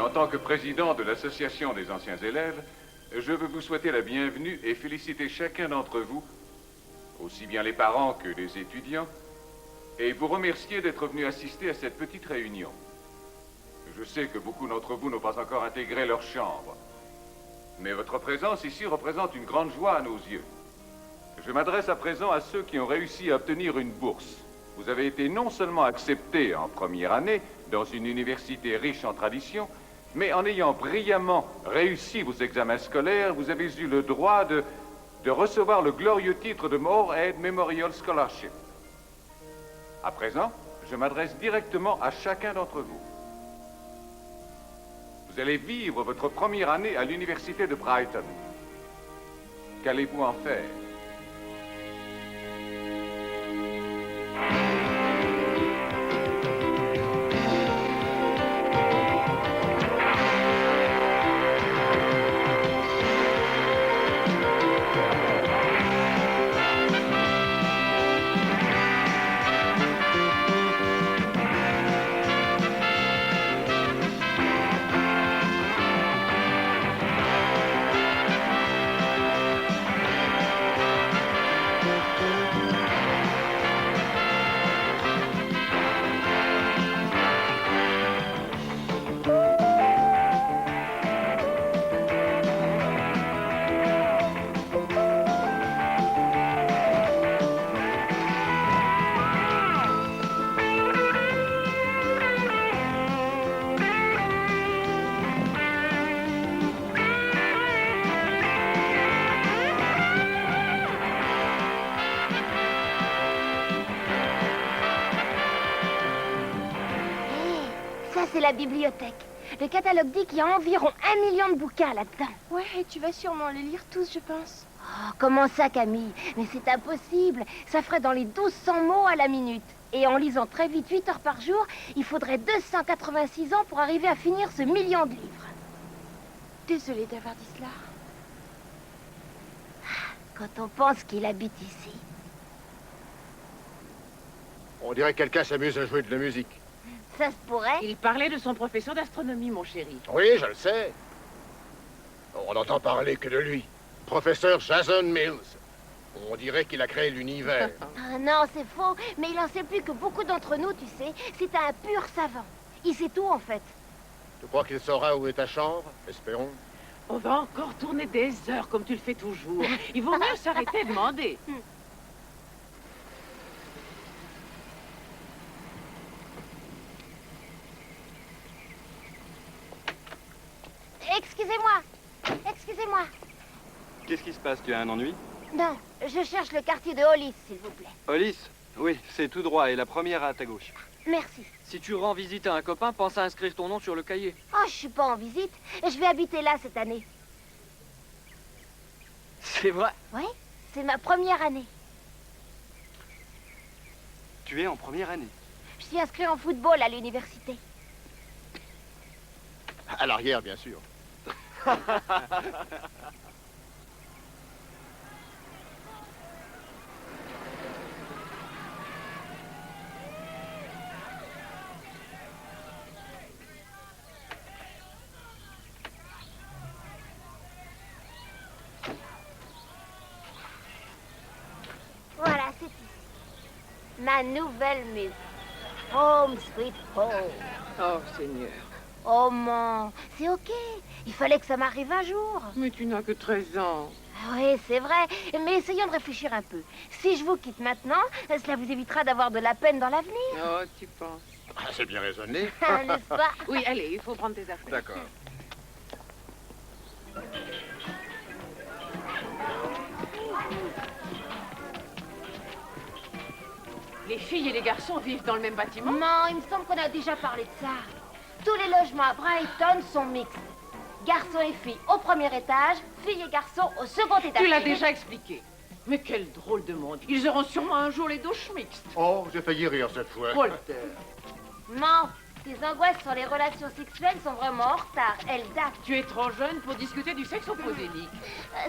en tant que président de l'association des anciens élèves, je veux vous souhaiter la bienvenue et féliciter chacun d'entre vous, aussi bien les parents que les étudiants, et vous remercier d'être venus assister à cette petite réunion. Je sais que beaucoup d'entre vous n'ont pas encore intégré leur chambre, mais votre présence ici représente une grande joie à nos yeux. Je m'adresse à présent à ceux qui ont réussi à obtenir une bourse. Vous avez été non seulement acceptés en première année dans une université riche en traditions, mais en ayant brillamment réussi vos examens scolaires, vous avez eu le droit de recevoir le glorieux titre de Morehead Memorial Scholarship. À présent, je m'adresse directement à chacun d'entre vous. Vous allez vivre votre première année à l'université de Brighton. Qu'allez-vous en faire? C'est la bibliothèque. Le catalogue dit qu'il y a environ 1 million de bouquins là-dedans. Ouais, et tu vas sûrement les lire tous, je pense. Oh, comment ça, Camille? Mais c'est impossible. Ça ferait dans les 1200 mots à la minute. Et en lisant très vite 8 heures par jour, il faudrait 286 ans pour arriver à finir ce million de livres. Désolée d'avoir dit cela. Quand on pense qu'il habite ici. On dirait que quelqu'un s'amuse à jouer de la musique. Ça se pourrait. Il parlait de son professeur d'astronomie, mon chéri. Oui, je le sais. On n'entend parler que de lui. Professeur Jason Mills. On dirait qu'il a créé l'univers. Ah non, c'est faux. Mais il en sait plus que beaucoup d'entre nous, tu sais. C'est un pur savant. Il sait tout, en fait. Tu crois qu'il saura où est ta chambre? Espérons. On va encore tourner des heures comme tu le fais toujours. Il vaut mieux s'arrêter et demander. Excusez-moi. Excusez-moi. Qu'est-ce qui se passe? Tu as un ennui? Non, je cherche le quartier de Hollis, s'il vous plaît. Hollis? Oui, c'est tout droit et la première à ta gauche. Merci. Si tu rends visite à un copain, pense à inscrire ton nom sur le cahier. Oh, je suis pas en visite. Je vais habiter là cette année. C'est vrai? Oui, c'est ma première année. Tu es en première année? Je suis inscrit en football à l'université. À l'arrière, bien sûr. Voilà, c'est ici. Ma nouvelle maison. Home sweet home. Oh, Seigneur. Oh, man, c'est ok. Il fallait que ça m'arrive un jour. Mais tu n'as que 13 ans. Ah oui, c'est vrai. Mais essayons de réfléchir un peu. Si je vous quitte maintenant, cela vous évitera d'avoir de la peine dans l'avenir. Oh, tu penses. Ah, c'est bien raisonné. N'est-ce pas? Oui, allez, il faut prendre tes affaires. D'accord. Les filles et les garçons vivent dans le même bâtiment? Non, il me semble qu'on a déjà parlé de ça. Tous les logements à Brighton sont mixtes. Garçons et filles au premier étage, filles et garçons au second étage. Tu l'as déjà expliqué. Mais quel drôle de monde. Ils auront sûrement un jour les douches mixtes. Oh, j'ai failli rire cette fois. Voltaire. Non, tes angoisses sur les relations sexuelles sont vraiment en retard. Elles datent. Tu es trop jeune pour discuter du sexe opposé, Nick.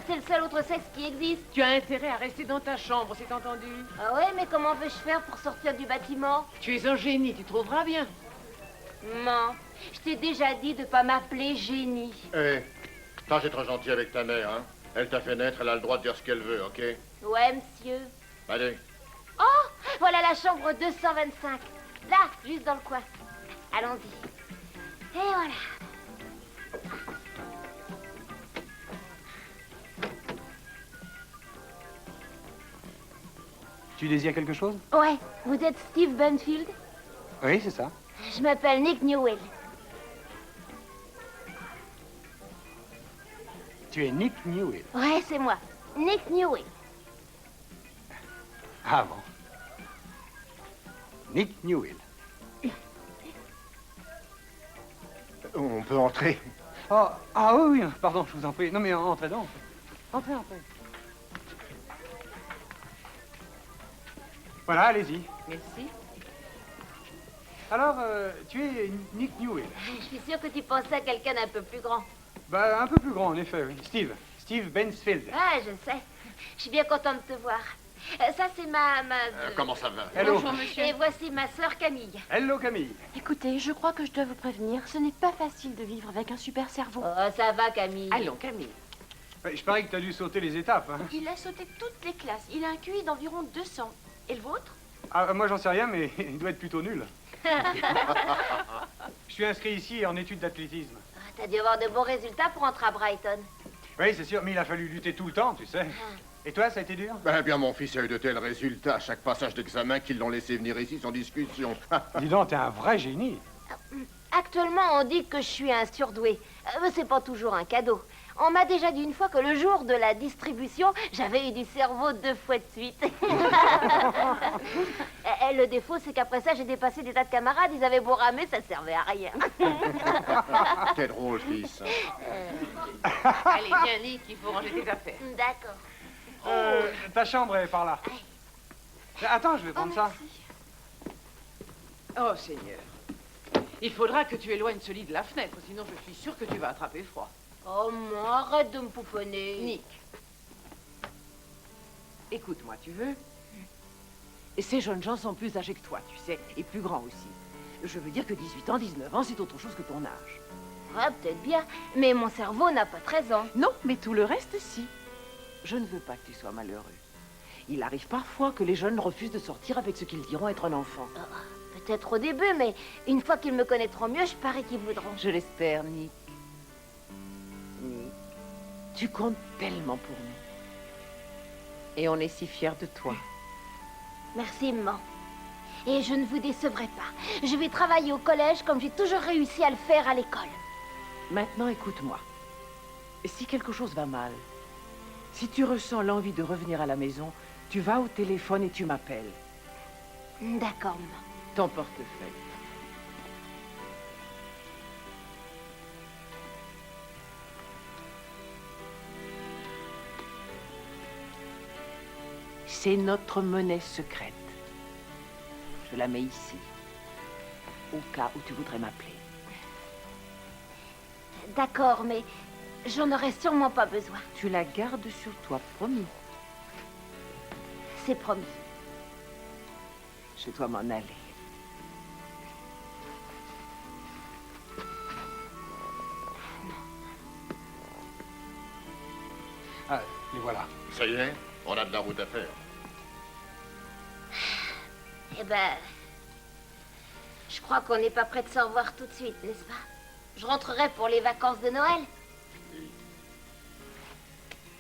C'est le seul autre sexe qui existe. Tu as intérêt à rester dans ta chambre, c'est entendu? Ah ouais, mais comment vais-je faire pour sortir du bâtiment? Tu es un génie, tu trouveras bien. Non, je t'ai déjà dit de pas m'appeler Génie. Hé, t'es trop gentil avec ta mère, hein. Elle t'a fait naître, elle a le droit de dire ce qu'elle veut, ok? Ouais, monsieur. Allez. Oh, voilà la chambre 225. Là, juste dans le coin. Allons-y. Et voilà. Tu désires quelque chose? Ouais, vous êtes Steve Benfield? Oui, c'est ça. Je m'appelle Nick Newell. Tu es Nick Newell. Ouais, c'est moi. Nick Newell. Ah bon. Nick Newell. On peut entrer. Oh, ah oui, oui, pardon, je vous en prie. Non mais entrez donc. Entrez, entrez. Voilà, allez-y. Merci. Alors, tu es Nick Newell. Je suis sûre que tu pensais à quelqu'un d'un peu plus grand. Bah, un peu plus grand, en effet, oui. Steve. Steve Benfield. Ah, je sais. Je suis bien contente de te voir. Ça, c'est ma... Comment ça va? Hello. Bonjour, monsieur. Et voici ma sœur Camille. Hello, Camille. Écoutez, je crois que je dois vous prévenir, ce n'est pas facile de vivre avec un super cerveau. Oh, ça va, Camille. Allons, Camille. Ouais, je parie que tu as dû sauter les étapes, hein. Il a sauté toutes les classes. Il a un QI d'environ 200. Et le vôtre? Ah, moi, j'en sais rien, mais il doit être plutôt nul. Je suis inscrit ici en études d'athlétisme. T'as dû avoir de bons résultats pour entrer à Brighton. Oui, c'est sûr, mais il a fallu lutter tout le temps, tu sais. Et toi, ça a été dur? Ben bien, mon fils a eu de tels résultats à chaque passage d'examen qu'ils l'ont laissé venir ici sans discussion. Dis donc, t'es un vrai génie. Actuellement, on dit que je suis un surdoué. Mais c'est pas toujours un cadeau. On m'a déjà dit une fois que le jour de la distribution, j'avais eu du cerveau 2 fois de suite. Et le défaut, c'est qu'après ça, j'ai dépassé des tas de camarades. Ils avaient beau ramer, ça servait à rien. T'es drôle, fils. Allez, viens, Nick, il faut ranger tes affaires. D'accord. Ta chambre est par là. Attends, je vais prendre ça. Oh, Seigneur. Il faudra que tu éloignes ce lit de la fenêtre, sinon je suis sûre que tu vas attraper froid. Oh, moi, arrête de me pouponner. Nick. Écoute-moi, tu veux? Et ces jeunes gens sont plus âgés que toi, tu sais, et plus grands aussi. Je veux dire que 18 ans, 19 ans, c'est autre chose que ton âge. Ouais, peut-être bien. Mais mon cerveau n'a pas 13 ans. Non, mais tout le reste, si. Je ne veux pas que tu sois malheureux. Il arrive parfois que les jeunes refusent de sortir avec ce qu'ils diront être un enfant. Peut-être au début, mais une fois qu'ils me connaîtront mieux, je parie qu'ils voudront. Je l'espère, Nick. Nick, tu comptes tellement pour nous. Et on est si fiers de toi. Merci, maman. Et je ne vous décevrai pas. Je vais travailler au collège comme j'ai toujours réussi à le faire à l'école. Maintenant, écoute-moi. Si quelque chose va mal, si tu ressens l'envie de revenir à la maison, tu vas au téléphone et tu m'appelles. D'accord, maman. Ton portefeuille. C'est notre monnaie secrète. Je la mets ici, au cas où tu voudrais m'appeler. D'accord, mais j'en aurai sûrement pas besoin. Tu la gardes sur toi, promis. C'est promis. Je dois m'en aller. Ah, les voilà. Ça y est, on a de la route à faire. Eh ben, je crois qu'on n'est pas prêt de s'en revoir tout de suite, n'est-ce pas? Je rentrerai pour les vacances de Noël.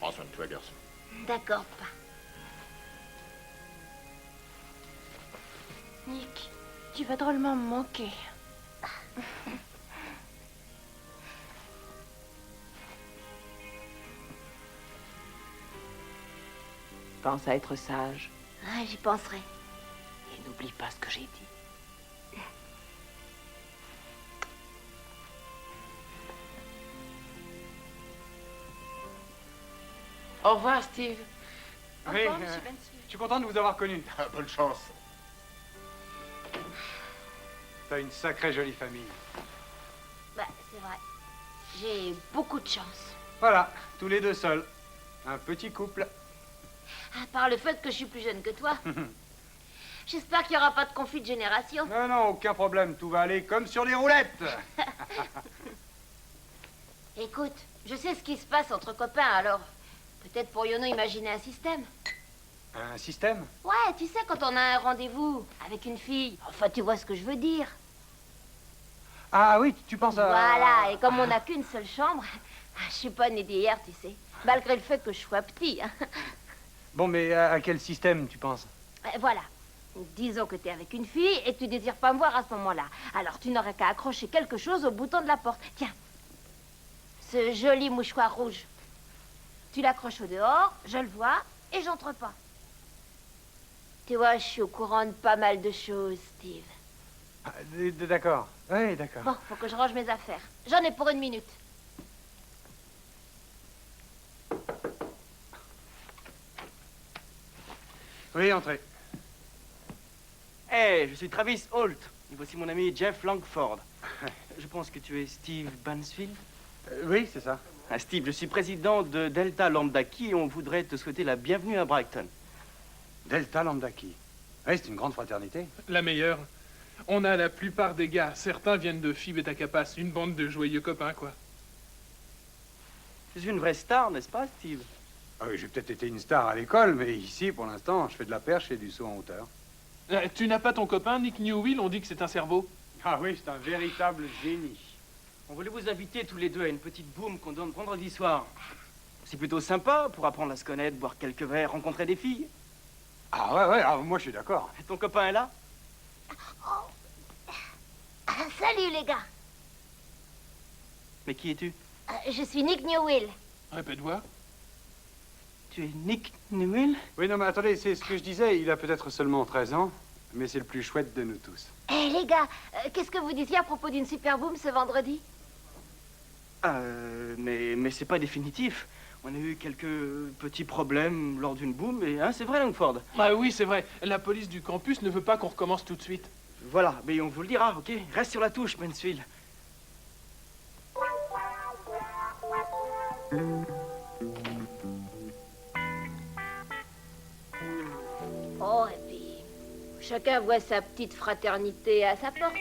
Prends soin de toi, garçon. D'accord, papa. Nick, tu vas drôlement me manquer. Pense à être sage Ah, j'y penserai. et n'oublie pas ce que j'ai dit. Au revoir, Steve. Au Oui, revoir, monsieur Benfield. je suis content de vous avoir connu. Bonne chance. T'as une sacrée jolie famille. Bah, c'est vrai. J'ai beaucoup de chance. Voilà, tous les deux seuls. Un petit couple. À part le fait que je suis plus jeune que toi. J'espère qu'il n'y aura pas de conflit de génération. Non, non, aucun problème. Tout va aller comme sur des roulettes. Écoute, je sais ce qui se passe entre copains, alors peut-être pourrions-nous imaginer un système. Un système? Ouais, tu sais, quand on a un rendez-vous avec une fille, enfin, tu vois ce que je veux dire. Ah oui, tu penses à... Voilà, et comme on n'a qu'une seule chambre, je suis pas née d'hier, tu sais, malgré le fait que je sois petit. Hein. Bon, mais à quel système, tu penses? Voilà. Disons que t'es avec une fille et que tu désires pas me voir à ce moment-là. Alors tu n'aurais qu'à accrocher quelque chose au bouton de la porte. Tiens, ce joli mouchoir rouge. Tu l'accroches au dehors, je le vois, et j'entre pas. Tu vois, je suis au courant de pas mal de choses, Steve. Ah, d'accord. Oui, d'accord. Bon, faut que je range mes affaires. J'en ai pour 1 minute. Oui, entrez. Hey, je suis Travis Holt. Et voici mon ami Jeff Langford. Je pense que tu es Steve Bansfield. Oui, c'est ça. Ah, Steve, je suis président de Delta Lambda Chi et on voudrait te souhaiter la bienvenue à Brighton. Delta Lambda Chi. Oui, c'est une grande fraternité. La meilleure. On a la plupart des gars. Certains viennent de Phi Beta Kappa. Une bande de joyeux copains, quoi. Tu es une vraie star, n'est-ce pas, Steve? Ah oui, j'ai peut-être été une star à l'école, mais ici, pour l'instant, je fais de la perche et du saut en hauteur. Tu n'as pas ton copain, Nick Newell? On dit que c'est un cerveau. Ah oui, c'est un véritable génie. On voulait vous inviter tous les deux à une petite boum qu'on donne vendredi soir. C'est plutôt sympa pour apprendre à se connaître, boire quelques verres, rencontrer des filles. Ah ouais, ah, moi je suis d'accord. Et ton copain est là? Salut les gars. Mais qui es-tu? Je suis Nick Newell. Répète voir. Tu es Nick Newell? Oui, non, mais attendez, c'est ce que je disais, il a peut-être seulement 13 ans, mais c'est le plus chouette de nous tous. Eh les gars, qu'est-ce que vous disiez à propos d'une super boom ce vendredi? Mais c'est pas définitif. On a eu quelques petits problèmes lors d'une boum, et hein, c'est vrai, Langford. Ah oui, c'est vrai. La police du campus ne veut pas qu'on recommence tout de suite. Voilà, mais on vous le dira, ok? Reste sur la touche, Mansfield. Oh, et puis, chacun voit sa petite fraternité à sa porte.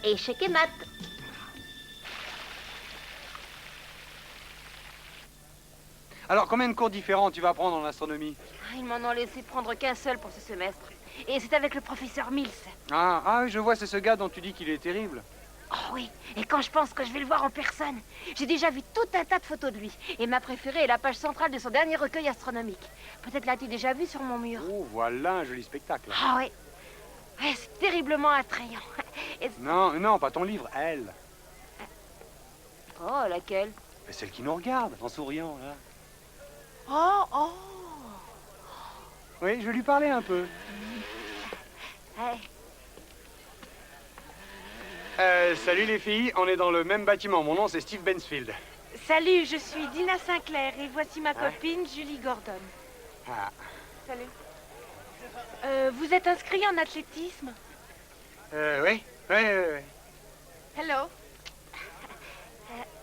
Échec et mat. Alors, combien de cours différents tu vas prendre en astronomie? Ils m'en ont laissé prendre qu'un seul pour ce semestre. Et c'est avec le professeur Mills. Ah, oui, je vois, c'est ce gars dont tu dis qu'il est terrible. Oh oui, et quand je pense que je vais le voir en personne, j'ai déjà vu tout un tas de photos de lui. Et ma préférée est la page centrale de son dernier recueil astronomique. Peut-être l'as-tu déjà vu sur mon mur. Oh, voilà un joli spectacle. Ah oui. Ouais, c'est terriblement attrayant. Non, pas ton livre, elle. Oh, laquelle? Celle qui nous regarde, en souriant, là. Oh. Oui, je lui parlais un peu. Ouais. Salut les filles, on est dans le même bâtiment. Mon nom c'est Steve Bansfield. Salut, je suis Dina Sinclair et voici ma copine Julie Gordon. Ah. Salut. Vous êtes inscrit en athlétisme? Oui. Hello.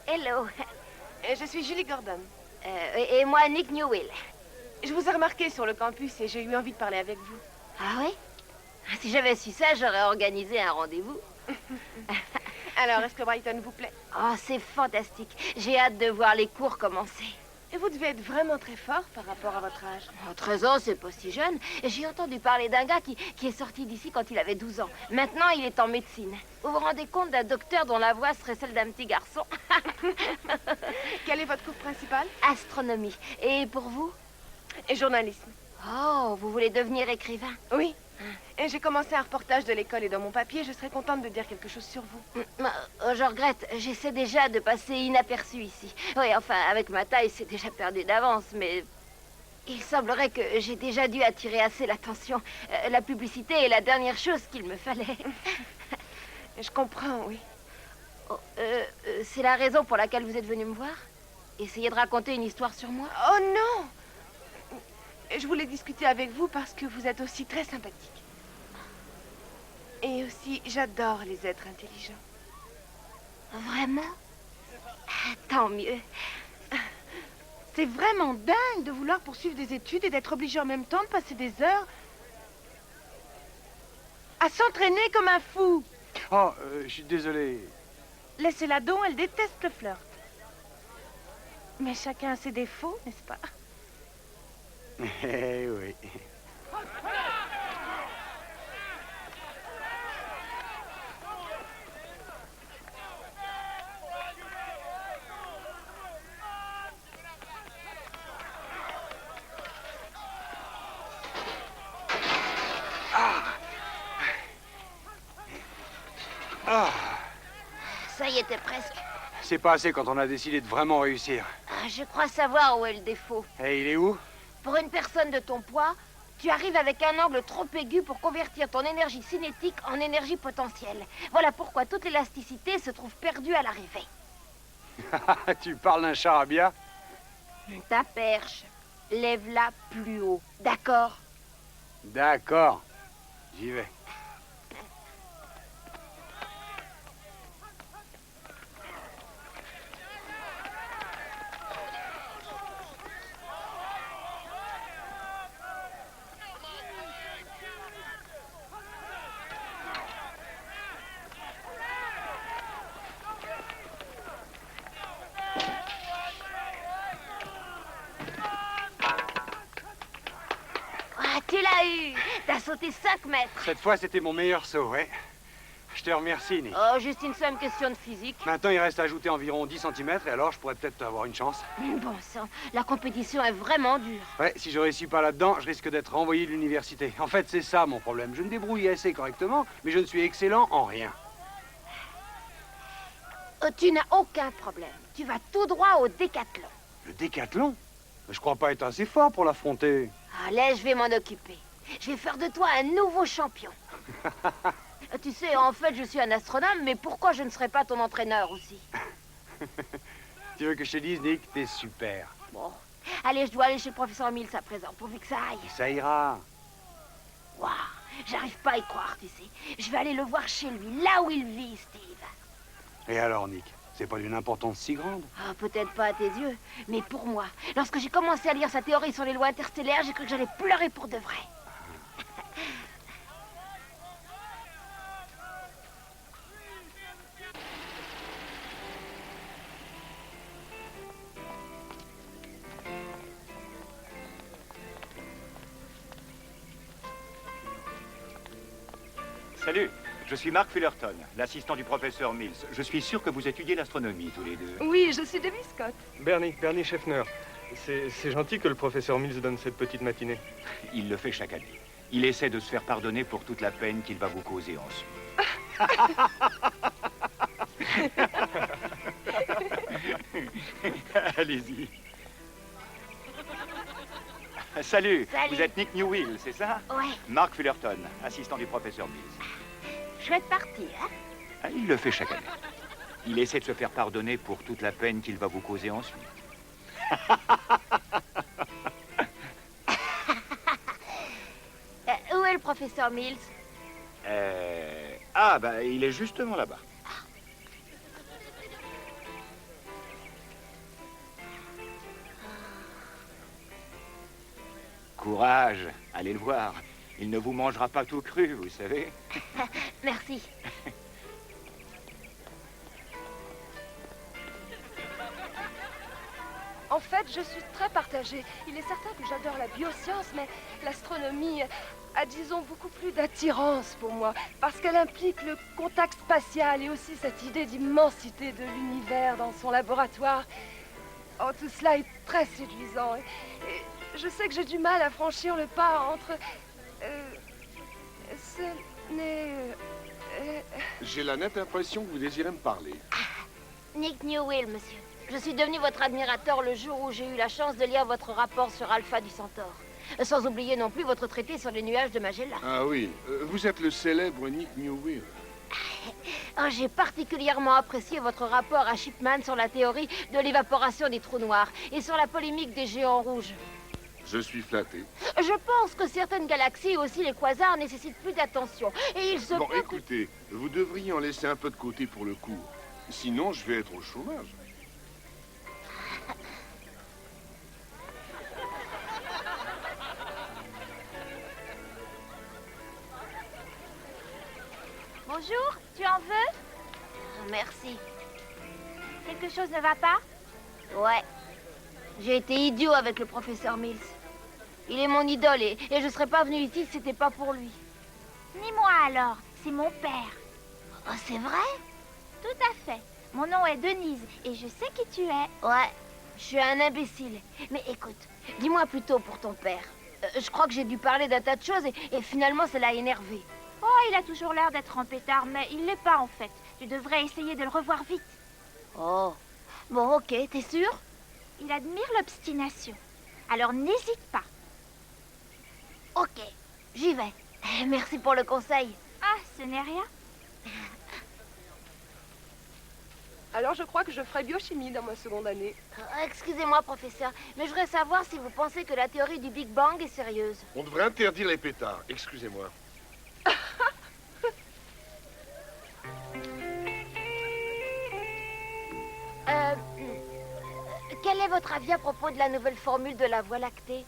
Hello. Je suis Julie Gordon. Et moi, Nick Newell. Je vous ai remarqué sur le campus et j'ai eu envie de parler avec vous. Ah oui? Si j'avais su ça, j'aurais organisé un rendez-vous. Alors, est-ce que Brighton vous plaît? Oh, c'est fantastique. J'ai hâte de voir les cours commencer. Et vous devez être vraiment très fort par rapport à votre âge. Oh, 13 ans, c'est pas si jeune. J'ai entendu parler d'un gars qui est sorti d'ici quand il avait 12 ans. Maintenant, il est en médecine. Vous vous rendez compte d'un docteur dont la voix serait celle d'un petit garçon? Quel est votre cours principal? Astronomie. Et pour vous? Et journalisme. Oh, vous voulez devenir écrivain? Oui. Et j'ai commencé un reportage de l'école et dans mon papier, je serais contente de dire quelque chose sur vous. Je regrette, j'essaie déjà de passer inaperçu ici. Oui, enfin, avec ma taille, c'est déjà perdu d'avance, mais... Il semblerait que j'ai déjà dû attirer assez l'attention. La publicité est la dernière chose qu'il me fallait. Je comprends, oui. Oh, c'est la raison pour laquelle vous êtes venu me voir? Essayez de raconter une histoire sur moi? Oh non! Je voulais discuter avec vous parce que vous êtes aussi très sympathique. Et aussi, j'adore les êtres intelligents. Vraiment? Tant mieux. C'est vraiment dingue de vouloir poursuivre des études et d'être obligé en même temps de passer des heures à s'entraîner comme un fou. Oh, je suis désolé. Laissez-la donc, elle déteste le flirt. Mais chacun a ses défauts, n'est-ce pas? Eh oui. Ça y était presque. C'est pas assez quand on a décidé de vraiment réussir. Je crois savoir où est le défaut. Et il est où? Pour une personne de ton poids, tu arrives avec un angle trop aigu pour convertir ton énergie cinétique en énergie potentielle. Voilà pourquoi toute l'élasticité se trouve perdue à l'arrivée. Tu parles d'un charabia? Ta perche, lève-la plus haut. D'accord? D'accord. J'y vais. Ah, tu l'as eu! T'as sauté 5 mètres. Cette fois, c'était mon meilleur saut, ouais. Je te remercie, Nick. Oh, juste une simple question de physique. Maintenant, il reste à ajouter environ 10 cm et alors je pourrais peut-être avoir une chance. Bon sang, la compétition est vraiment dure. Ouais, si je réussis pas là-dedans, je risque d'être renvoyé de l'université. En fait, c'est ça mon problème. Je me débrouille assez correctement, mais je ne suis excellent en rien. Oh, tu n'as aucun problème. Tu vas tout droit au décathlon. Le décathlon? Je crois pas être assez fort pour l'affronter. Allez, je vais m'en occuper. Je vais faire de toi un nouveau champion. Tu sais, en fait, je suis un astronome, mais pourquoi je ne serais pas ton entraîneur aussi? Tu veux que je te dise, Nick, t'es super. Bon. Allez, je dois aller chez le professeur Mills à présent, pourvu que ça aille. Ça ira. Waouh, j'arrive pas à y croire, tu sais. Je vais aller le voir chez lui, là où il vit, Steve. Et alors, Nick, c'est pas d'une importance si grande? Ah, peut-être pas à tes yeux, mais pour moi, lorsque j'ai commencé à lire sa théorie sur les lois interstellaires, j'ai cru que j'allais pleurer pour de vrai. Salut, je suis Mark Fullerton, l'assistant du professeur Mills. Je suis sûr que vous étudiez l'astronomie tous les deux. Oui, je suis Debbie Scott. Bernie Scheffner. C'est gentil que le professeur Mills donne cette petite matinée. Il le fait chaque année. Il essaie de se faire pardonner pour toute la peine qu'il va vous causer ensuite. Allez-y. Salut, vous êtes Nick Newell, c'est ça? Ouais. Mark Fullerton, assistant du professeur Mills. Chouette partie, hein? Ah, il le fait chaque année. Il essaie de se faire pardonner pour toute la peine qu'il va vous causer ensuite. Où est le professeur Mills? Ah, bah, il est justement là-bas. Courage, allez le voir. Il ne vous mangera pas tout cru, vous savez. Merci. En fait, je suis très partagée. Il est certain que j'adore la bioscience, mais l'astronomie a, disons, beaucoup plus d'attirance pour moi, parce qu'elle implique le contact spatial et aussi cette idée d'immensité de l'univers dans son laboratoire. Oh, tout cela est très séduisant. Et je sais que j'ai du mal à franchir le pas entre... ce n'est... J'ai la nette impression que vous désirez me parler. Nick Newell, monsieur. Je suis devenu votre admirateur le jour où j'ai eu la chance de lire votre rapport sur Alpha du Centaure. Sans oublier non plus votre traité sur les nuages de Magellan. Ah oui, vous êtes le célèbre Nick Newell. Oh, j'ai particulièrement apprécié votre rapport à Shipman sur la théorie de l'évaporation des trous noirs et sur la polémique des géants rouges. Je suis flatté. Je pense que certaines galaxies et aussi les quasars nécessitent plus d'attention. Et il se Bon, peut écoutez, vous devriez en laisser un peu de côté pour le cours. Sinon, je vais être au chômage. Bonjour, tu en veux? Merci. Quelque chose ne va pas? Ouais. J'ai été idiot avec le professeur Mills. Il est mon idole et je serais pas venu ici si c'était pas pour lui. Ni moi alors, c'est mon père. Oh, c'est vrai? Tout à fait. Mon nom est Denise et je sais qui tu es. Ouais, je suis un imbécile. Mais écoute, dis-moi plutôt pour ton père. Je crois que j'ai dû parler d'un tas de choses et finalement ça l'a énervé. Oh, il a toujours l'air d'être en pétard, mais il l'est pas en fait. Tu devrais essayer de le revoir vite. Oh, bon, ok, t'es sûr? Il admire l'obstination. Alors n'hésite pas. Ok, j'y vais. Merci pour le conseil. Ah, ce n'est rien. Alors je crois que je ferai biochimie dans ma seconde année. Excusez-moi, professeur, mais je voudrais savoir si vous pensez que la théorie du Big Bang est sérieuse. On devrait interdire les pétards, excusez-moi. Quel est votre avis à propos de la nouvelle formule de la Voie lactée?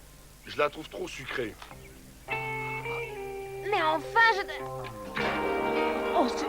Je la trouve trop sucrée. Mais enfin, je... Oh, c'est...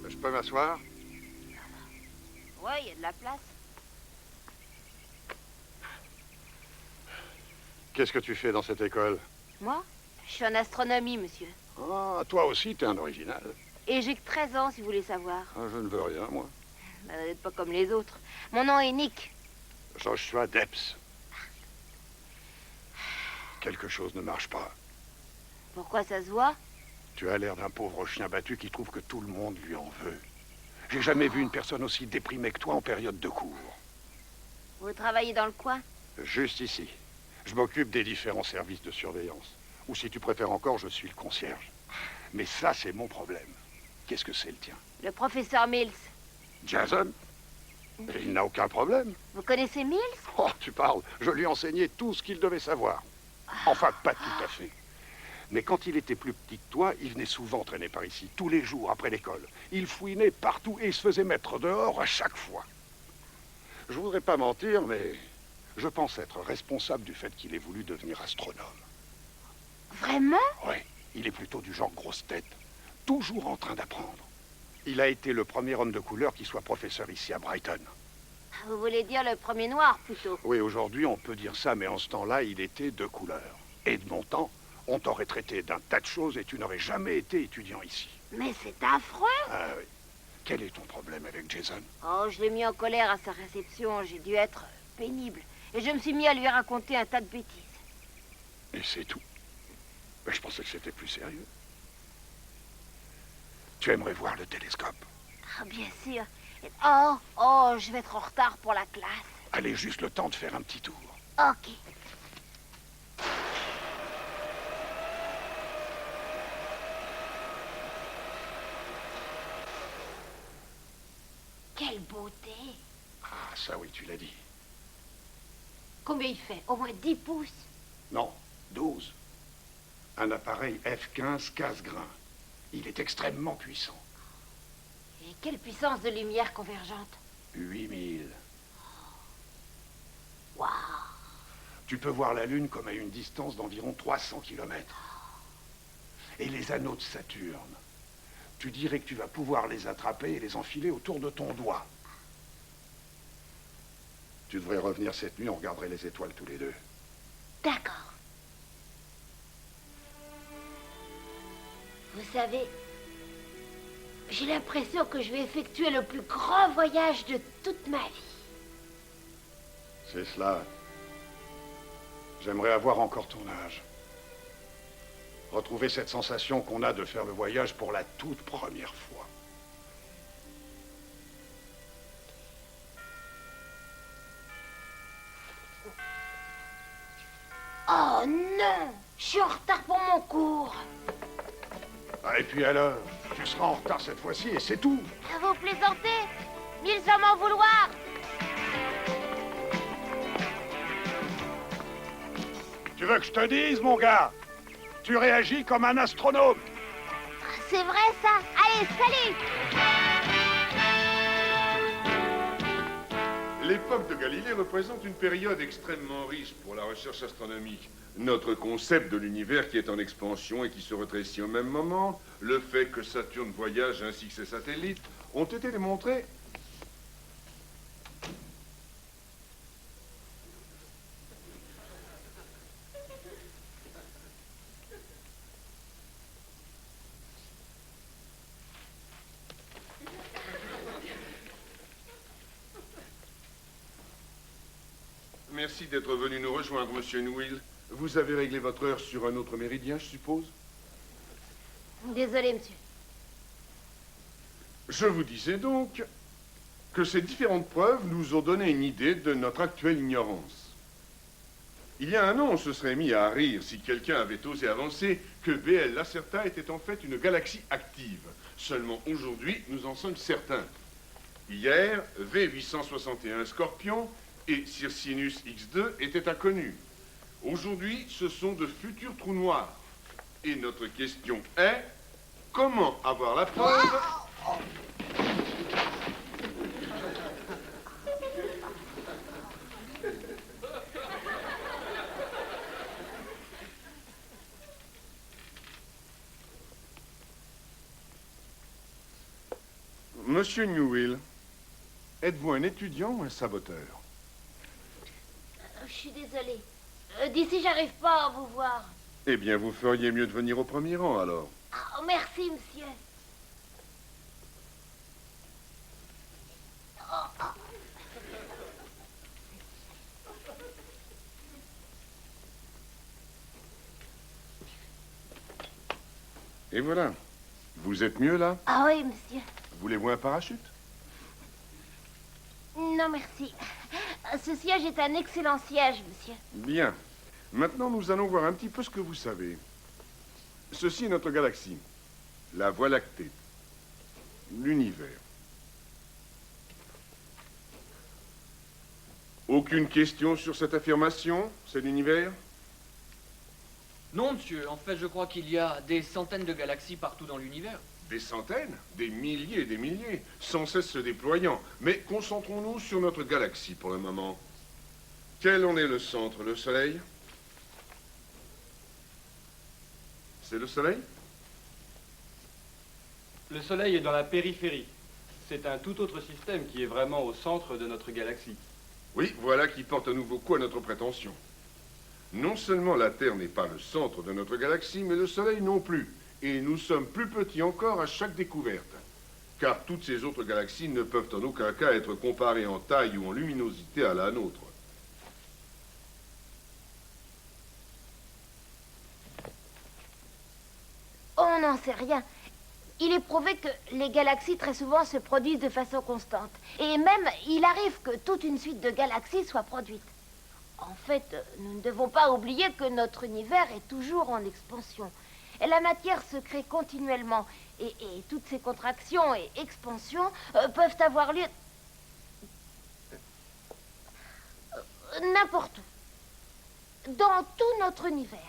Je peux m'asseoir? Ouais, il y a de la place. Qu'est-ce que tu fais dans cette école? Moi? Je suis en astronomie, monsieur. Ah, toi aussi, t'es un original. Et j'ai que 13 ans, si vous voulez savoir. Ah, je ne veux rien, moi. Vous n'êtes pas comme les autres. Mon nom est Nick. Joshua Depps. Quelque chose ne marche pas. Pourquoi ça se voit? Tu as l'air d'un pauvre chien battu qui trouve que tout le monde lui en veut. J'ai jamais vu une personne aussi déprimée que toi en période de cours. Vous travaillez dans le coin? Juste ici. Je m'occupe des différents services de surveillance. Ou si tu préfères encore, je suis le concierge. Mais ça, c'est mon problème. Qu'est-ce que c'est le tien? Le professeur Mills. Jason? Il n'a aucun problème. Vous connaissez Mills? Oh, tu parles. Je lui ai enseigné tout ce qu'il devait savoir. Enfin, pas tout à fait. Mais quand il était plus petit que toi, il venait souvent traîner par ici, tous les jours après l'école. Il fouinait partout et il se faisait mettre dehors à chaque fois. Je voudrais pas mentir, mais je pense être responsable du fait qu'il ait voulu devenir astronome. Vraiment? Oui, il est plutôt du genre grosse tête, toujours en train d'apprendre. Il a été le premier homme de couleur qui soit professeur ici à Brighton. Vous voulez dire le premier noir, plutôt? Oui, aujourd'hui, on peut dire ça, mais en ce temps-là, il était de couleur. Et de mon temps, on t'aurait traité d'un tas de choses et tu n'aurais jamais été étudiant ici. Mais c'est affreux! Ah oui. Quel est ton problème avec Jason? Oh, je l'ai mis en colère à sa réception. J'ai dû être pénible. Et je me suis mis à lui raconter un tas de bêtises. Et c'est tout. Mais je pensais que c'était plus sérieux. Tu aimerais voir le télescope? Ah, bien sûr. Oh, je vais être en retard pour la classe. Allez, juste le temps de faire un petit tour. Ok. Quelle beauté! Ah, ça oui, tu l'as dit. Combien il fait? Au moins 10 pouces? Non, 12. Un appareil F15 casse-grain. Il est extrêmement puissant. Et quelle puissance de lumière convergente! 8000. Waouh! Tu peux voir la Lune comme à une distance d'environ 300 km. Et les anneaux de Saturne, tu dirais que tu vas pouvoir les attraper et les enfiler autour de ton doigt. Tu devrais revenir cette nuit, on regarderait les étoiles tous les deux. D'accord. Vous savez, j'ai l'impression que je vais effectuer le plus grand voyage de toute ma vie. C'est cela. J'aimerais avoir encore ton âge. Retrouver cette sensation qu'on a de faire le voyage pour la toute première fois. Oh non! Je suis en retard pour mon cours. Ah, et puis alors, tu seras en retard cette fois-ci et c'est tout. Vous plaisantez? Mille va m'en vouloir. Tu veux que je te dise, mon gars? Tu réagis comme un astronome. C'est vrai, ça? Allez, salut! L'époque de Galilée représente une période extrêmement riche pour la recherche astronomique. Notre concept de l'univers qui est en expansion et qui se rétrécit au même moment, le fait que Saturne voyage ainsi que ses satellites, ont été démontrés. Merci d'être venu nous rejoindre, monsieur Newell. Vous avez réglé votre heure sur un autre méridien, je suppose? Désolé, monsieur. Je vous disais donc que ces différentes preuves nous ont donné une idée de notre actuelle ignorance. Il y a un an, on se serait mis à rire si quelqu'un avait osé avancer que BL Lacerta était en fait une galaxie active. Seulement aujourd'hui, nous en sommes certains. Hier, V861 Scorpion et Circinus X2 étaient inconnus. Aujourd'hui, ce sont de futurs trous noirs. Et notre question est, comment avoir la preuve... Monsieur Newell, êtes-vous un étudiant ou un saboteur? Je suis désolée. D'ici, j'arrive pas à vous voir. Eh bien, vous feriez mieux de venir au premier rang, alors. Oh, merci, monsieur. Et voilà. Vous êtes mieux, là? Ah oui, monsieur. Voulez-vous un parachute? Non, merci. Ce siège est un excellent siège, monsieur. Bien. Maintenant, nous allons voir un petit peu ce que vous savez. Ceci est notre galaxie. La Voie lactée. L'univers. Aucune question sur cette affirmation? C'est l'univers? Non, monsieur. En fait, je crois qu'il y a des centaines de galaxies partout dans l'univers. Des centaines, des milliers et des milliers, sans cesse se déployant. Mais concentrons-nous sur notre galaxie pour le moment. Quel en est le centre? Le Soleil? C'est le Soleil? Le Soleil est dans la périphérie. C'est un tout autre système qui est vraiment au centre de notre galaxie. Oui, voilà qui porte un nouveau coup à notre prétention. Non seulement la Terre n'est pas le centre de notre galaxie, mais le Soleil non plus. Et nous sommes plus petits encore à chaque découverte. Car toutes ces autres galaxies ne peuvent en aucun cas être comparées en taille ou en luminosité à la nôtre. On n'en sait rien. Il est prouvé que les galaxies très souvent se produisent de façon constante. Et même, il arrive que toute une suite de galaxies soit produite. En fait, nous ne devons pas oublier que notre univers est toujours en expansion. Et la matière se crée continuellement. Et toutes ces contractions et expansions peuvent avoir lieu n'importe où. Dans tout notre univers.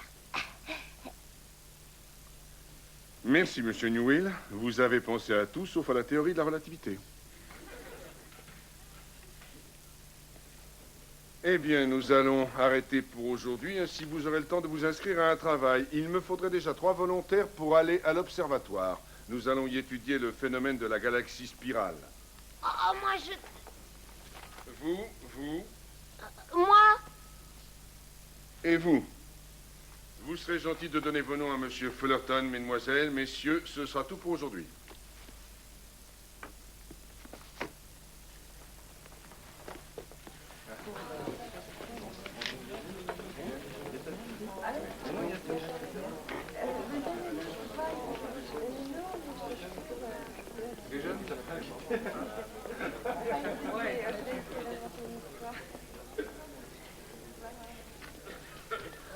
Merci, Monsieur Newell. Vous avez pensé à tout sauf à la théorie de la relativité. Eh bien, nous allons arrêter pour aujourd'hui, ainsi vous aurez le temps de vous inscrire à un travail. Il me faudrait déjà 3 volontaires pour aller à l'observatoire. Nous allons y étudier le phénomène de la galaxie spirale. Oh, moi, je... Vous, Moi? et vous. Vous serez gentil de donner vos noms à Monsieur Fullerton, mesdemoiselles, messieurs, ce sera tout pour aujourd'hui.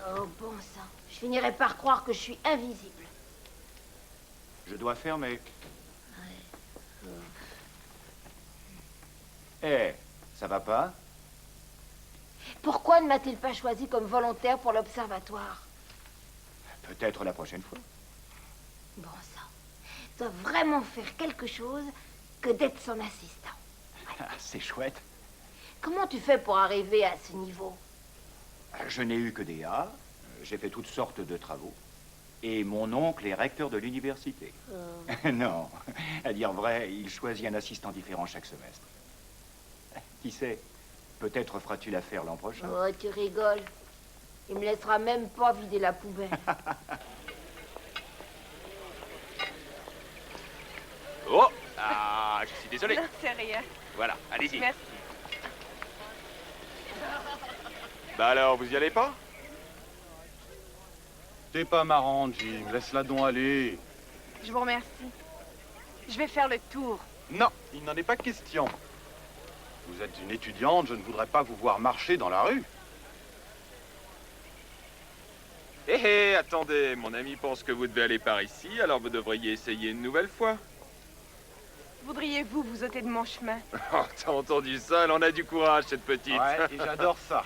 Oh, bon sang. Je finirai par croire que je suis invisible. Je dois fermer. Eh, ça va pas? Pourquoi ne m'a-t-il pas choisi comme volontaire pour l'observatoire? Peut-être la prochaine fois. Bon sang. Je dois vraiment faire quelque chose que d'être son assistant. C'est chouette. Comment tu fais pour arriver à ce niveau? Je n'ai eu que des A. J'ai fait toutes sortes de travaux. Et mon oncle est recteur de l'université. Non, à dire vrai, il choisit un assistant différent chaque semestre. Qui sait, peut-être feras-tu l'affaire l'an prochain. Oh, tu rigoles. Il me laissera même pas vider la poubelle. Oh! Ah, je suis désolé. Non, c'est rien. Voilà, allez-y. Merci. Bah alors, vous y allez pas? T'es pas marrant, Jim. Laisse-la donc aller. Je vous remercie. Je vais faire le tour. Non, il n'en est pas question. Vous êtes une étudiante, je ne voudrais pas vous voir marcher dans la rue. Hé hé, attendez, mon ami pense que vous devez aller par ici, alors vous devriez essayer une nouvelle fois. Voudriez-vous vous ôter de mon chemin? Oh, t'as entendu ça? Elle en a du courage, cette petite. Ouais, et j'adore ça.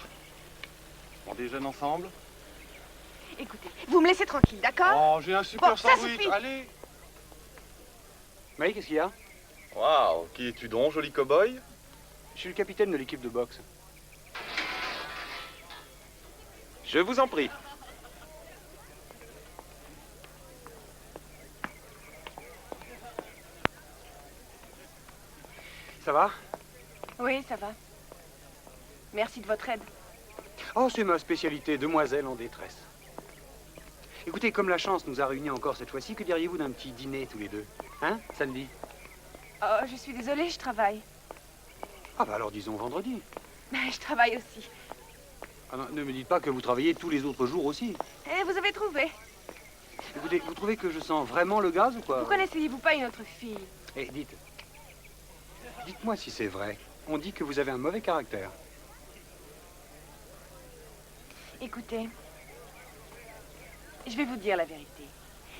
On déjeune ensemble? Écoutez, vous me laissez tranquille, d'accord? Oh, j'ai un super Bon, ça sandwich, suffit. allez. Oui, qu'est-ce qu'il y a? Waouh, qui es-tu donc, joli cow-boy? Je suis le capitaine de l'équipe de boxe. Je vous en prie. Ça va? Oui, ça va. Merci de votre aide. Oh, c'est ma spécialité, demoiselle en détresse. Écoutez, comme la chance nous a réunis encore cette fois-ci, que diriez-vous d'un petit dîner tous les deux? Hein, samedi? Oh, je suis désolée, je travaille. Ah bah alors disons vendredi. Je travaille aussi. Ah non, ne me dites pas que vous travaillez tous les autres jours aussi. Et vous avez trouvé? Écoutez, vous trouvez que je sens vraiment le gaz ou quoi? Vous connaissez-vous pas une autre fille? Eh, dites-moi si c'est vrai. On dit que vous avez un mauvais caractère. Écoutez, je vais vous dire la vérité.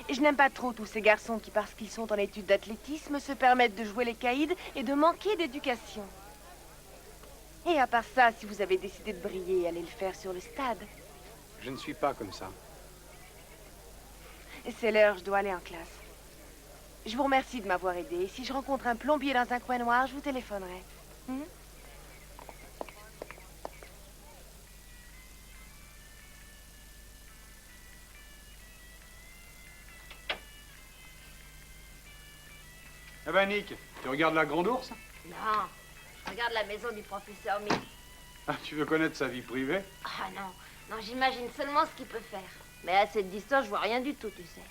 Et je n'aime pas trop tous ces garçons qui, parce qu'ils sont en études d'athlétisme, se permettent de jouer les caïds et de manquer d'éducation. Et à part ça, si vous avez décidé de briller, allez le faire sur le stade. Je ne suis pas comme ça. Et c'est l'heure, je dois aller en classe. Je vous remercie de m'avoir aidé. Et si je rencontre un plombier dans un coin noir, je vous téléphonerai. Eh ben, Nick, tu regardes la grande ours? Non, je regarde la maison du professeur Mick. Ah, tu veux connaître sa vie privée? Ah non, non, j'imagine seulement ce qu'il peut faire. Mais à cette distance, je vois rien du tout, tu sais.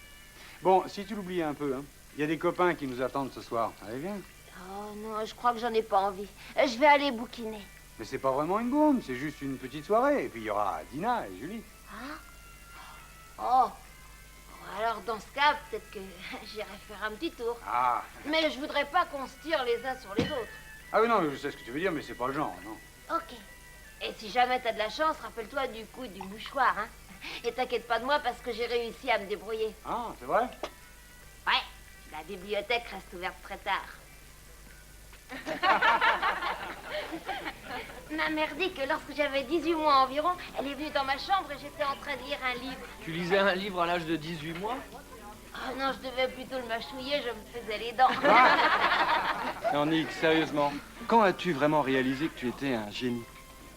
Bon, si tu l'oublies un peu, hein. Il y a des copains qui nous attendent ce soir. Allez, viens. Oh non, je crois que j'en ai pas envie. Je vais aller bouquiner. Mais c'est pas vraiment une boum, c'est juste une petite soirée. Et puis il y aura Dina et Julie. Oh, alors dans ce cas, peut-être que j'irai faire un petit tour. Ah. Mais je voudrais pas qu'on se tire les uns sur les autres. Ah oui, non, je sais ce que tu veux dire, mais c'est pas le genre, non. Ok. Et si jamais t'as de la chance, rappelle-toi du coup du mouchoir, hein. Et t'inquiète pas de moi parce que j'ai réussi à me débrouiller. Ah, c'est vrai? Ouais, la bibliothèque reste ouverte très tard. Ma mère dit que lorsque j'avais 18 mois environ, elle est venue dans ma chambre et j'étais en train de lire un livre. Tu lisais un livre à l'âge de 18 mois? Oh non, je devais plutôt le mâchouiller, je me faisais les dents. Non, Nick, sérieusement, quand as-tu vraiment réalisé que tu étais un génie?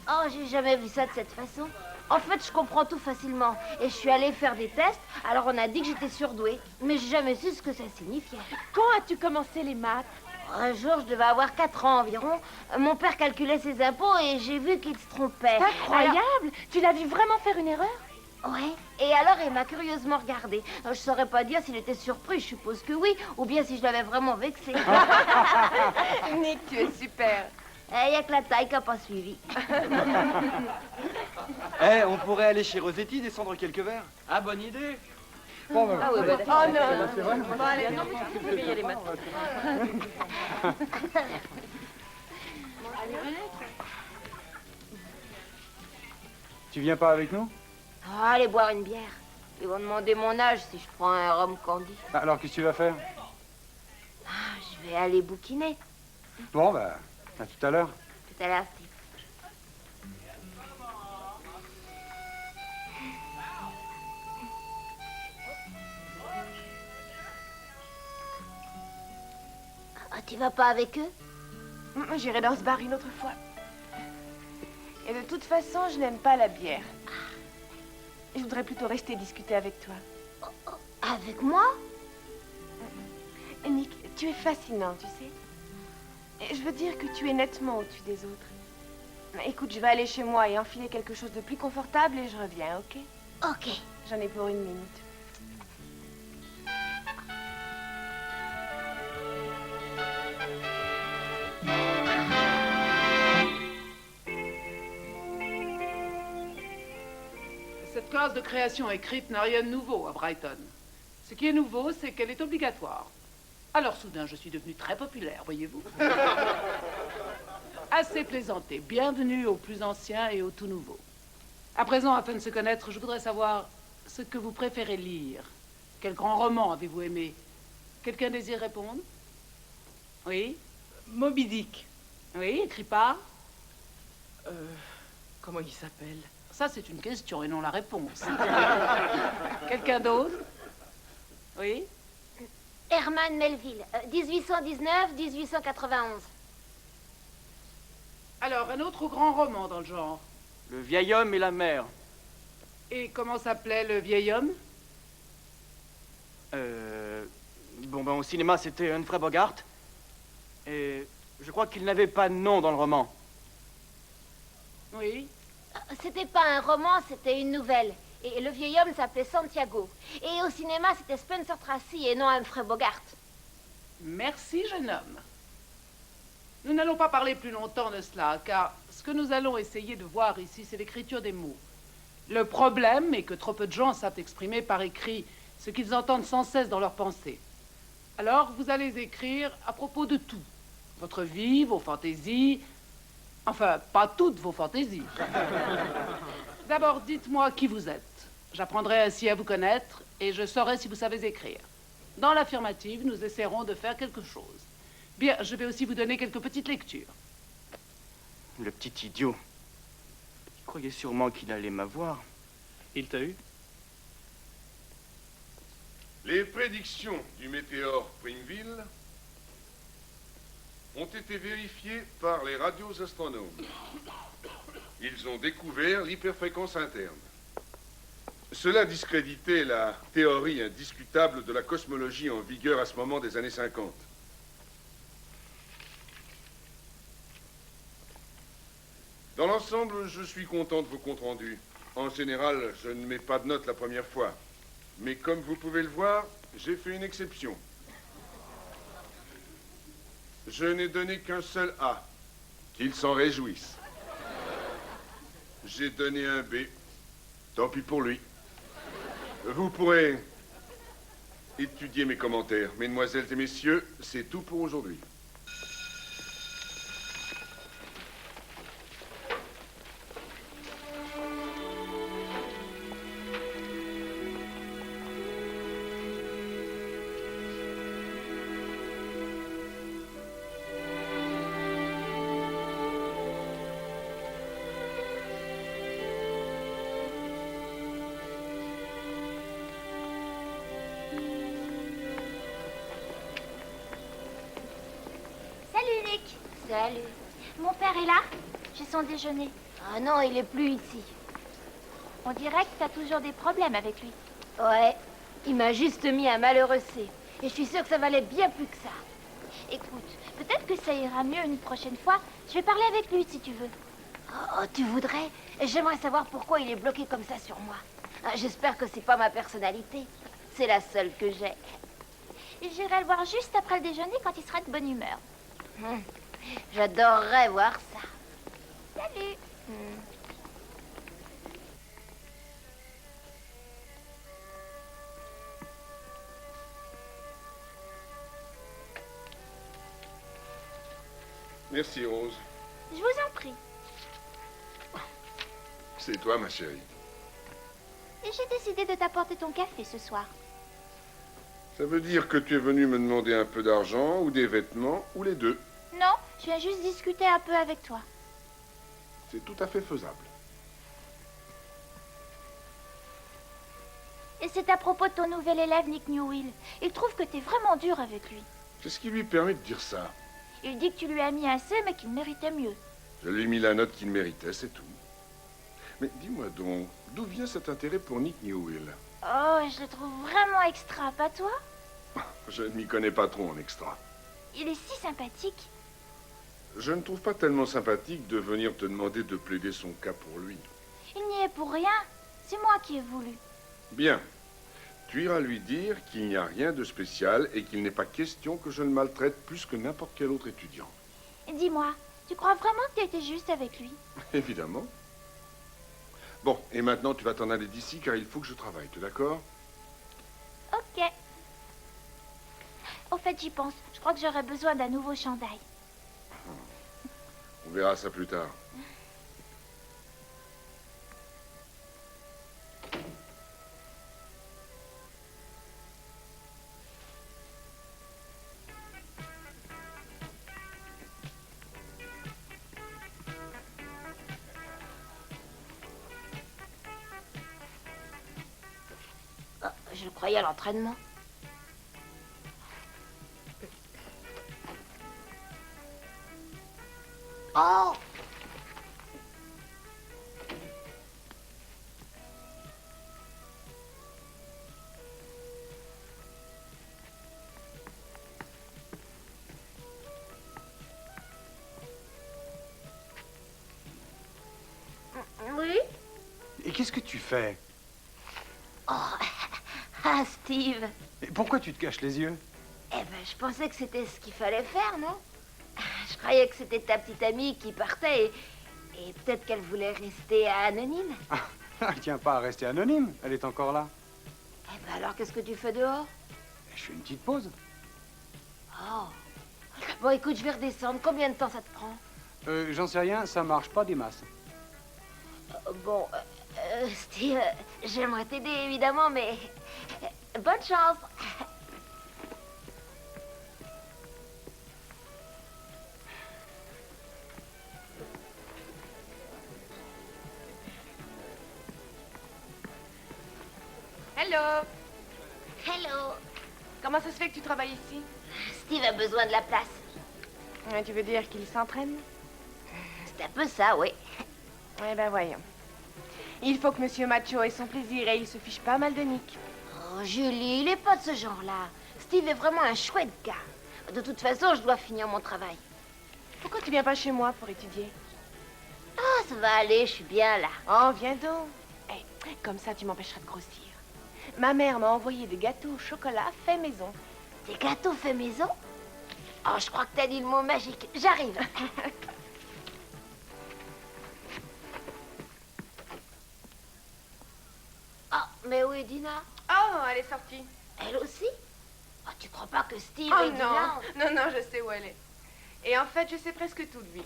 Oh, j'ai jamais vu ça de cette façon. En fait, je comprends tout facilement. Et je suis allée faire des tests, alors on a dit que j'étais surdouée. Mais j'ai jamais su ce que ça signifiait. Quand as-tu commencé les maths? Un jour, je devais avoir 4 ans environ. Mon père calculait ses impôts et j'ai vu qu'il se trompait. C'est incroyable! Alors... Tu l'as vu vraiment faire une erreur? Ouais. Et alors, il m'a curieusement regardé. Je saurais pas dire s'il était surpris, je suppose que oui. Ou bien si je l'avais vraiment vexé. Nick, tu es super. Il n'y a que la taille qui n'a pas suivi. Eh, on pourrait aller chez Rosetti, descendre quelques verres. Ah, bonne idée. Bon, ben, Oh non. c'est vrai? Bon, allez, non, mais tu peux y aller maintenant. Tu viens pas avec nous? Oh, allez boire une bière. Ils vont demander mon âge si je prends un rhum candy. Alors, qu'est-ce que tu vas faire? Je vais aller bouquiner. Bon, bah, à tout à l'heure. Tout à l'heure, Steve. Ah, tu vas pas avec eux? J'irai dans ce bar une autre fois. Et de toute façon, je n'aime pas la bière. Je voudrais plutôt rester discuter avec toi. Avec moi? Nick, tu es fascinant, tu sais. Et je veux dire que tu es nettement au-dessus des autres. Écoute, je vais aller chez moi et enfiler quelque chose de plus confortable et je reviens, ok? Ok. J'en ai pour 1 minute. Cette classe de création écrite n'a rien de nouveau à Brighton. Ce qui est nouveau, c'est qu'elle est obligatoire. Alors soudain, je suis devenue très populaire, voyez-vous. Assez plaisanté. Bienvenue aux plus anciens et aux tout nouveaux. À présent, afin de se connaître, je voudrais savoir ce que vous préférez lire. Quel grand roman avez-vous aimé? Quelqu'un désire répondre? Oui? Moby Dick. Oui, écrit par? Comment il s'appelle? Ça, c'est une question et non la réponse. Quelqu'un d'autre? Oui? Herman Melville, 1819-1891. Alors, un autre grand roman dans le genre. Le vieil homme et la mer. Et comment s'appelait le vieil homme? Bon, ben, au cinéma, c'était Humphrey Bogart. Et je crois qu'il n'avait pas de nom dans le roman. Oui? C'était pas un roman, c'était une nouvelle. Et le vieil homme s'appelait Santiago. Et au cinéma, c'était Spencer Tracy et non Humphrey Bogart. Merci, jeune homme. Nous n'allons pas parler plus longtemps de cela, car ce que nous allons essayer de voir ici, c'est l'écriture des mots. Le problème est que trop peu de gens savent exprimer par écrit ce qu'ils entendent sans cesse dans leurs pensées. Alors, vous allez écrire à propos de tout. Votre vie, vos fantaisies... Enfin, pas toutes vos fantaisies. D'abord, dites-moi qui vous êtes. J'apprendrai ainsi à vous connaître et je saurai si vous savez écrire. Dans l'affirmative, nous essaierons de faire quelque chose. Bien, je vais aussi vous donner quelques petites lectures. Le petit idiot. Il croyait sûrement qu'il allait m'avoir. Il t'a eu? Les prédictions du météore Springville ont été vérifiées par les radioastronomes. Ils ont découvert l'hyperfréquence interne. Cela discréditait la théorie indiscutable de la cosmologie en vigueur à ce moment des années 50. l'ensemble, je suis content de vos comptes rendus. En général, je ne mets pas de notes la première fois. Mais comme vous pouvez le voir, j'ai fait une exception. Je n'ai donné qu'un seul A. Qu'ils s'en réjouissent. J'ai donné un B. Tant pis pour lui. Vous pourrez étudier mes commentaires. Mesdemoiselles et messieurs, c'est tout pour aujourd'hui. Salut, Nick. Salut. Mon père est là? J'ai son déjeuner. Ah non, il est plus ici. On dirait que t'as toujours des problèmes avec lui. Ouais, il m'a juste mis un malheureux C. Et je suis sûre que ça valait bien plus que ça. Écoute, peut-être que ça ira mieux une prochaine fois. Je vais parler avec lui si tu veux. Oh, tu voudrais? J'aimerais savoir pourquoi il est bloqué comme ça sur moi. Ah, j'espère que c'est pas ma personnalité. C'est la seule que j'ai. J'irai le voir juste après le déjeuner quand il sera de bonne humeur. J'adorerais voir ça. Salut. Merci, Rose. Je vous en prie. C'est toi, ma chérie. Et j'ai décidé de t'apporter ton café ce soir. Ça veut dire que tu es venu me demander un peu d'argent, ou des vêtements, ou les deux. Non, je viens juste discuter un peu avec toi. C'est tout à fait faisable. Et c'est à propos de ton nouvel élève, Nick Newell. Il trouve que t'es vraiment dur avec lui. Qu'est-ce qui lui permet de dire ça? Il dit que tu lui as mis un C, mais qu'il méritait mieux. Je lui ai mis la note qu'il méritait, c'est tout. Mais dis-moi donc, d'où vient cet intérêt pour Nick Newell? Oh, je le trouve vraiment extra, pas toi? Je ne m'y connais pas trop en extra. Il est si sympathique. Je ne trouve pas tellement sympathique de venir te demander de plaider son cas pour lui. Il n'y est pour rien. C'est moi qui ai voulu. Bien. Tu iras lui dire qu'il n'y a rien de spécial et qu'il n'est pas question que je le maltraite plus que n'importe quel autre étudiant. Dis-moi, tu crois vraiment que tu as été juste avec lui? Évidemment. Bon, et maintenant tu vas t'en aller d'ici car il faut que je travaille, tu es d'accord? Ok. Au fait, j'y pense. Je crois que j'aurais besoin d'un nouveau chandail. On verra ça plus tard. Oh, je le croyais à l'entraînement. Oh! Oui? Et qu'est-ce que tu fais? Oh, ah, Steve. Et pourquoi tu te caches les yeux? Eh ben, je pensais que c'était ce qu'il fallait faire, non? Je croyais que c'était ta petite amie qui partait et peut-être qu'elle voulait rester anonyme. Elle tient pas à rester anonyme, elle est encore là. Eh ben alors, qu'est-ce que tu fais dehors? Je fais une petite pause. Oh. Bon, écoute, je vais redescendre. Combien de temps ça te prend? J'en sais rien, ça marche pas des masses. Bon, Steve, j'aimerais t'aider, évidemment, mais bonne chance. Hello. Hello. Comment ça se fait que tu travailles ici? Steve a besoin de la place. Ouais, tu veux dire qu'il s'entraîne? C'est un peu ça, oui. Eh ben voyons. Il faut que Monsieur Macho ait son plaisir et il se fiche pas mal de Nick. Oh, Julie, il est pas de ce genre-là. Steve est vraiment un chouette gars. De toute façon, je dois finir mon travail. Pourquoi tu viens pas chez moi pour étudier? Ah, ça va aller, je suis bien là. Oh, viens donc. Hey, comme ça, tu m'empêcheras de grossir. Ma mère m'a envoyé des gâteaux au chocolat fait maison. Des gâteaux fait maison? Oh, je crois que t'as dit le mot magique. J'arrive. Oh, mais où est Dina? Oh, elle est sortie. Elle aussi? Oh, tu crois pas que Steve Oh et non, Dina... non, je sais où elle est. Et en fait, je sais presque tout de lui.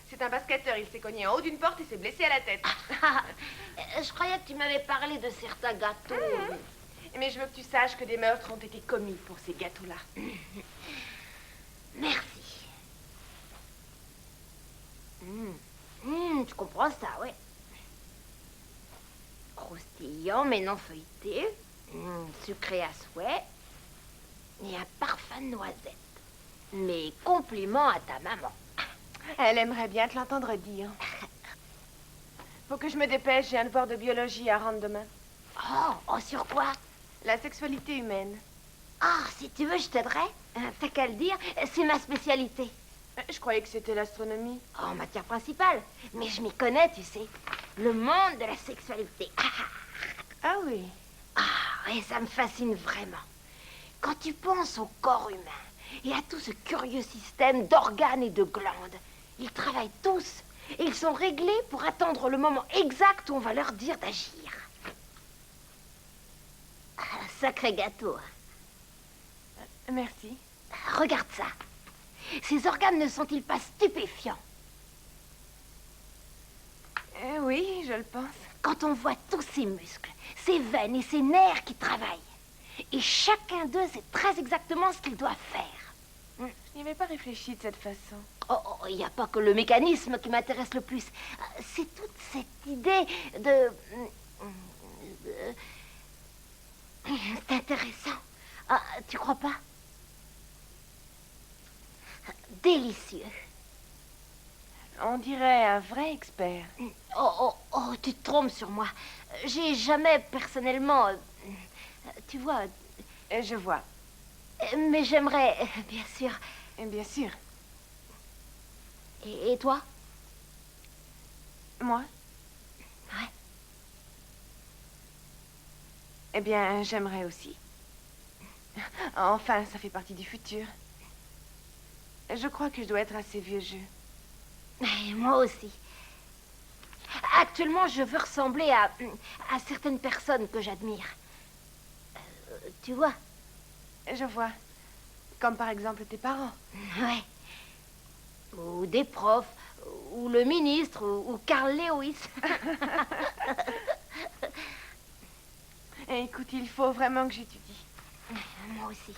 C'est un basketteur, il s'est cogné en haut d'une porte et s'est blessé à la tête. Je croyais que tu m'avais parlé de certains gâteaux. Mais je veux que tu saches que des meurtres ont été commis pour ces gâteaux-là. Merci. Tu comprends ça, ouais. Croustillant mais non feuilleté. Sucré à souhait. Et un parfum de noisette. Mes compliments à ta maman. Elle aimerait bien te l'entendre dire. Faut que je me dépêche, j'ai un devoir de biologie à rendre demain. Oh, sur quoi? La sexualité humaine. Ah, si tu veux, je t'aiderai. T'as qu'à le dire, c'est ma spécialité. Je croyais que c'était l'astronomie. En matière principale. Mais je m'y connais, tu sais. Le monde de la sexualité. Ah oui. Ah, et ça me fascine vraiment. Quand tu penses au corps humain et à tout ce curieux système d'organes et de glandes, ils travaillent tous et ils sont réglés pour attendre le moment exact où on va leur dire d'agir. Ah, sacré gâteau. Merci. Regarde ça. Ces organes ne sont-ils pas stupéfiants? Oui, je le pense. Quand on voit tous ces muscles, ces veines et ces nerfs qui travaillent, et chacun d'eux sait très exactement ce qu'il doit faire. Je n'y avais pas réfléchi de cette façon. Oh, il n'y a pas que le mécanisme qui m'intéresse le plus. C'est toute cette idée de... C'est intéressant. Ah, tu crois pas? Délicieux. On dirait un vrai expert. Oh, tu te trompes sur moi. J'ai jamais personnellement... tu vois... Je vois. Mais j'aimerais, bien sûr. Bien sûr. Et toi? Moi? Ouais. Eh bien, j'aimerais aussi. Enfin, ça fait partie du futur. Je crois que je dois être assez vieux jeu. Et moi aussi. Actuellement, je veux ressembler à certaines personnes que j'admire. Tu vois? Je vois. Comme par exemple tes parents. Ouais. Ou des profs, ou le ministre, ou Carl Lewis. Écoute, il faut vraiment que j'étudie. Moi aussi.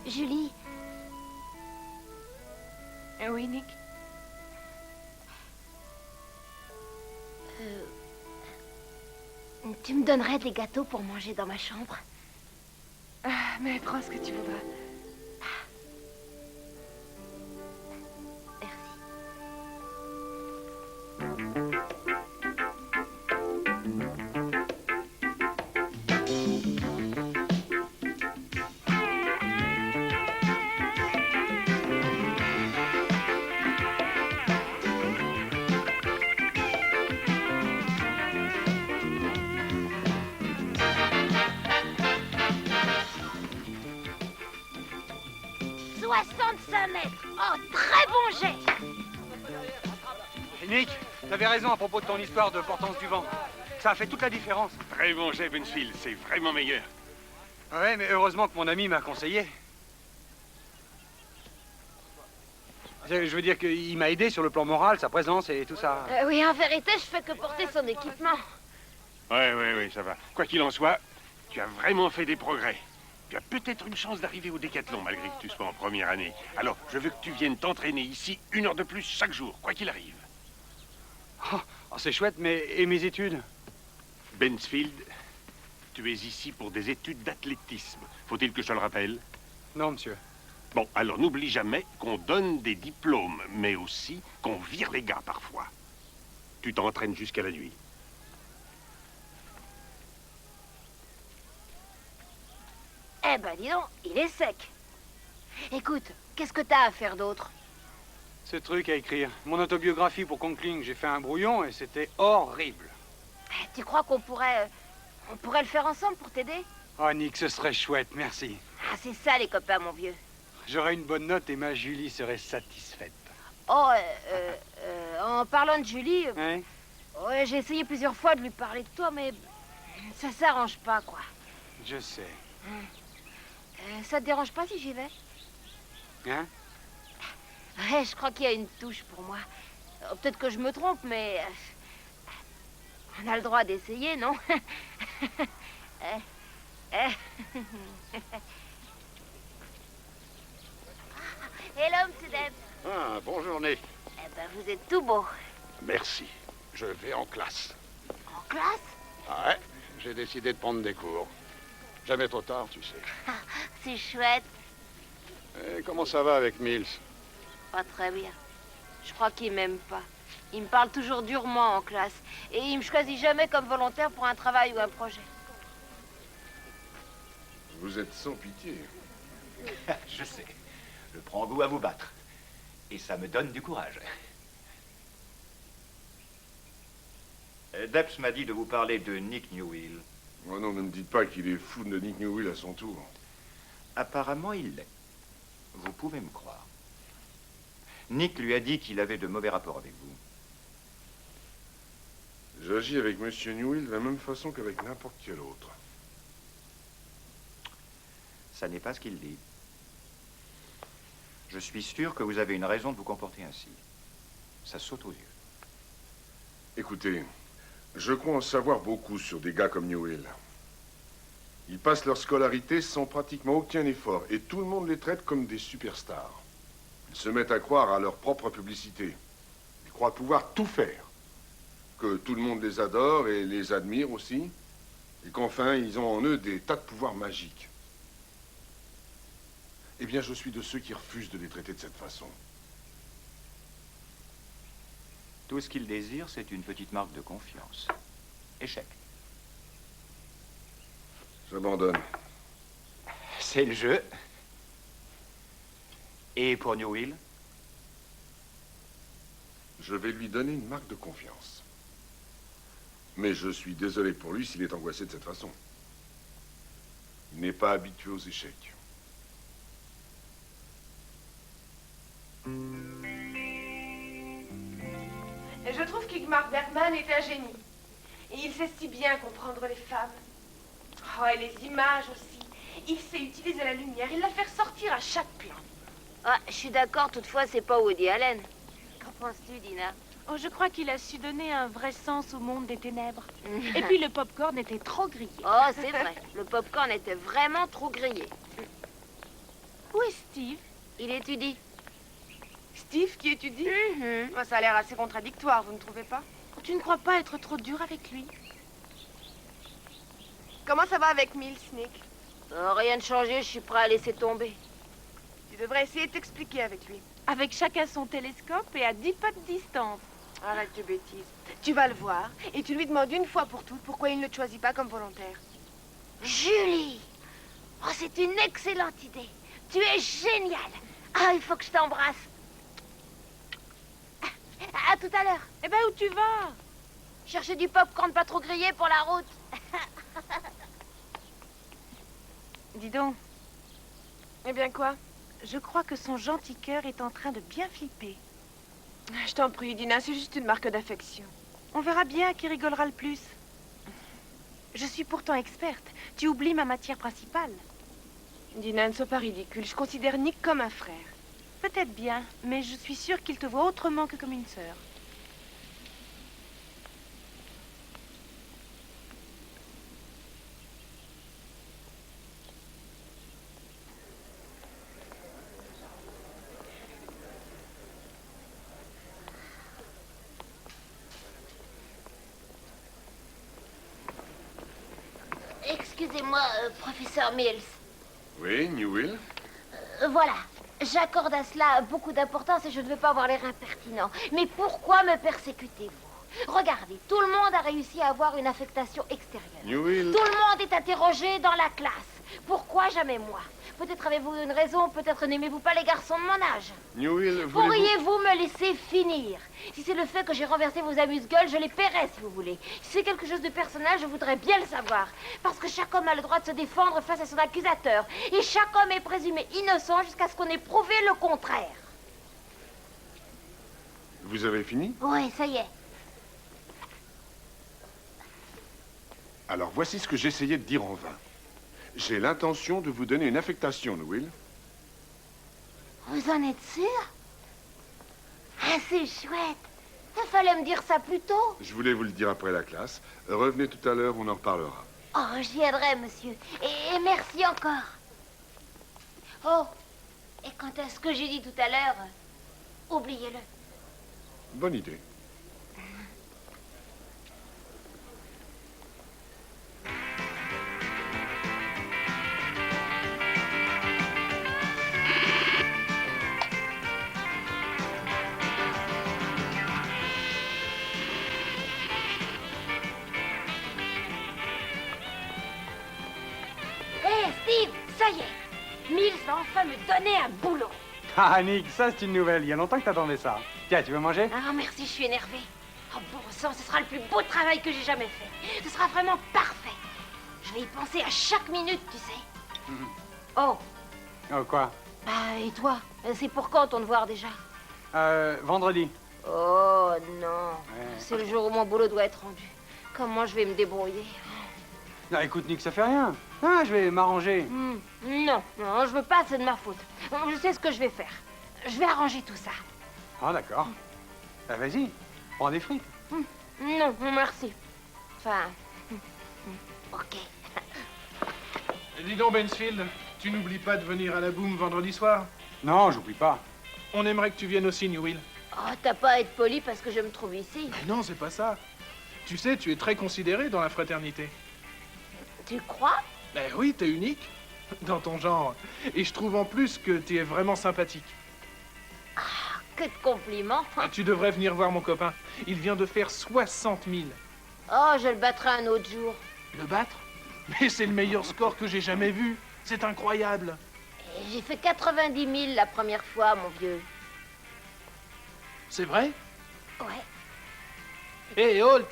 Julie. Oui, Nick? Tu me donnerais des gâteaux pour manger dans ma chambre? Ah, mais prends ce que tu voudras. Oh, très bon jet! Nick, t'avais raison à propos de ton histoire de portance du vent. Ça a fait toute la différence. Très bon jet, Bensfield, c'est vraiment meilleur. Ouais, mais heureusement que mon ami m'a conseillé. Je veux dire qu'il m'a aidé sur le plan moral, sa présence et tout ça. Oui, en vérité, je fais que porter son équipement. Oui, ça va. Quoi qu'il en soit, tu as vraiment fait des progrès. Tu as peut-être une chance d'arriver au décathlon, malgré que tu sois en première année. Alors, je veux que tu viennes t'entraîner ici 1 heure de plus chaque jour, quoi qu'il arrive. Oh, c'est chouette, mais... Et mes études? Bensfield, tu es ici pour des études d'athlétisme. Faut-il que je te le rappelle? Non, monsieur. Bon, alors n'oublie jamais qu'on donne des diplômes, mais aussi qu'on vire les gars parfois. Tu t'entraînes jusqu'à la nuit. Eh ben, dis donc, il est sec. Écoute, qu'est-ce que t'as à faire d'autre? Ce truc à écrire. Mon autobiographie pour Conkling, j'ai fait un brouillon et c'était horrible. Tu crois qu'on pourrait le faire ensemble pour t'aider? Oh, Nick, ce serait chouette, merci. Ah, c'est ça, les copains, mon vieux. J'aurais une bonne note et ma Julie serait satisfaite. Oh, en parlant de Julie... Hein? Ouais, j'ai essayé plusieurs fois de lui parler de toi, mais ça s'arrange pas, quoi. Je sais. Ça te dérange pas si j'y vais? Hein? Ouais, je crois qu'il y a une touche pour moi. Peut-être que je me trompe, mais... on a le droit d'essayer, non? Hello, M. Deb. Ah, bonne journée. Eh ben, vous êtes tout beau. Merci. Je vais en classe. En classe? Ouais, j'ai décidé de prendre des cours. Jamais trop tard, tu sais. C'est chouette. Et comment ça va avec Mills? Pas très bien. Je crois qu'il m'aime pas. Il me parle toujours durement en classe. Et il me choisit jamais comme volontaire pour un travail ou un projet. Vous êtes sans pitié. Je sais. Je prends goût à vous battre. Et ça me donne du courage. Debs m'a dit de vous parler de Nick Newhill. Oh non, ne me dites pas qu'il est fou de Nick Newhill à son tour. Apparemment, il l'est. Vous pouvez me croire. Nick lui a dit qu'il avait de mauvais rapports avec vous. J'agis avec Monsieur Newhill de la même façon qu'avec n'importe quel autre. Ça n'est pas ce qu'il dit. Je suis sûr que vous avez une raison de vous comporter ainsi. Ça saute aux yeux. Écoutez, je crois en savoir beaucoup sur des gars comme Newhill. Ils passent leur scolarité sans pratiquement aucun effort, et tout le monde les traite comme des superstars. Ils se mettent à croire à leur propre publicité. Ils croient pouvoir tout faire. Que tout le monde les adore et les admire aussi, et qu'enfin, ils ont en eux des tas de pouvoirs magiques. Eh bien, je suis de ceux qui refusent de les traiter de cette façon. Tout ce qu'il désire, c'est une petite marque de confiance. Échec. J'abandonne. C'est le jeu. Et pour Newhill? Je vais lui donner une marque de confiance. Mais je suis désolé pour lui s'il est angoissé de cette façon. Il n'est pas habitué aux échecs. Je trouve qu'Igmar Bergman est un génie. Et il sait si bien comprendre les femmes. Oh, et les images aussi. Il sait utiliser la lumière, il la fait ressortir à chaque plan. Ah, je suis d'accord, toutefois, c'est pas Woody Allen. Qu'en penses-tu, Dina? Oh, je crois qu'il a su donner un vrai sens au monde des ténèbres. Et puis le popcorn était trop grillé. Oh, c'est vrai. Le popcorn était vraiment trop grillé. Où est Steve? Il étudie. Steve qui étudie? Oh, ça a l'air assez contradictoire, vous ne trouvez pas? Tu ne crois pas être trop dur avec lui? Comment ça va avec Mills, Nick? Rien de changé, je suis prêt à laisser tomber. Tu devrais essayer de t'expliquer avec lui. Avec chacun son télescope et à 10 pas de distance. Arrête tes bêtises. Tu vas le voir et tu lui demandes une fois pour toutes pourquoi il ne te choisit pas comme volontaire. Julie! Oh, c'est une excellente idée. Tu es géniale. Ah, il faut que je t'embrasse. À tout à l'heure. Eh ben, où tu vas? Chercher du popcorn pas trop grillé pour la route. Dis donc. Eh bien quoi? Je crois que son gentil cœur est en train de bien flipper. Je t'en prie, Dina, c'est juste une marque d'affection. On verra bien qui rigolera le plus. Je suis pourtant experte. Tu oublies ma matière principale. Dina, ne sois pas ridicule. Je considère Nick comme un frère. Peut-être bien, mais je suis sûre qu'il te voit autrement que comme une sœur. Excusez-moi, professeur Mills. Oui, Newhill? Voilà. J'accorde à cela beaucoup d'importance et je ne veux pas avoir l'air impertinent. Mais pourquoi me persécutez-vous? Regardez, tout le monde a réussi à avoir une affectation extérieure. Newell. Tout le monde est interrogé dans la classe. Pourquoi jamais moi? Peut-être avez-vous une raison, peut-être n'aimez-vous pas les garçons de mon âge. Newell, Pourriez-vous me laisser finir? Si c'est le fait que j'ai renversé vos amuse-gueules, je les paierai si vous voulez. Si c'est quelque chose de personnel, je voudrais bien le savoir. Parce que chaque homme a le droit de se défendre face à son accusateur. Et chaque homme est présumé innocent jusqu'à ce qu'on ait prouvé le contraire. Vous avez fini? Oui, ça y est. Alors voici ce que j'essayais de dire en vain. J'ai l'intention de vous donner une affectation, Newell. Vous en êtes sûr? Ah, c'est chouette. Il fallait me dire ça plus tôt. Je voulais vous le dire après la classe. Revenez tout à l'heure, on en reparlera. Oh, j'y aiderai, monsieur. Et merci encore. Oh, et quant à ce que j'ai dit tout à l'heure, oubliez-le. Bonne idée. Steve, ça y est. Mills va enfin me donner un boulot. Ah, Nick, ça c'est une nouvelle. Il y a longtemps que t'attendais ça. Tiens, tu veux manger? Ah, merci, je suis énervée. Oh, bon sang, ce sera le plus beau travail que j'ai jamais fait. Ce sera vraiment parfait. Je vais y penser à chaque minute, tu sais. Oh. Oh, quoi? Bah, et toi? C'est pour quand ton devoir déjà? Vendredi. Oh, non. Ouais. C'est le jour où mon boulot doit être rendu. Comment je vais me débrouiller? Non, écoute, Nick, ça fait rien. Ah, je vais m'arranger. Non, non, je veux pas, c'est de ma faute. Je sais ce que je vais faire. Je vais arranger tout ça. Ah, d'accord. Bah, vas-y, prends des frites. Non, merci. Enfin, ok. Et dis donc, Bensfield, tu n'oublies pas de venir à la boum vendredi soir? Non, j'oublie pas. On aimerait que tu viennes aussi, Newell. Oh, t'as pas à être poli parce que je me trouve ici. Mais non, c'est pas ça. Tu sais, tu es très considéré dans la fraternité. Tu crois? Ben oui, t'es unique dans ton genre. Et je trouve en plus que tu es vraiment sympathique. Ah, que de compliments. Ah, tu devrais venir voir mon copain. Il vient de faire 60 000. Oh, je le battrai un autre jour. Le battre? Mais c'est le meilleur score que j'ai jamais vu. C'est incroyable. Et j'ai fait 90 000 la première fois, mon vieux. C'est vrai? Ouais. Hé, Holt!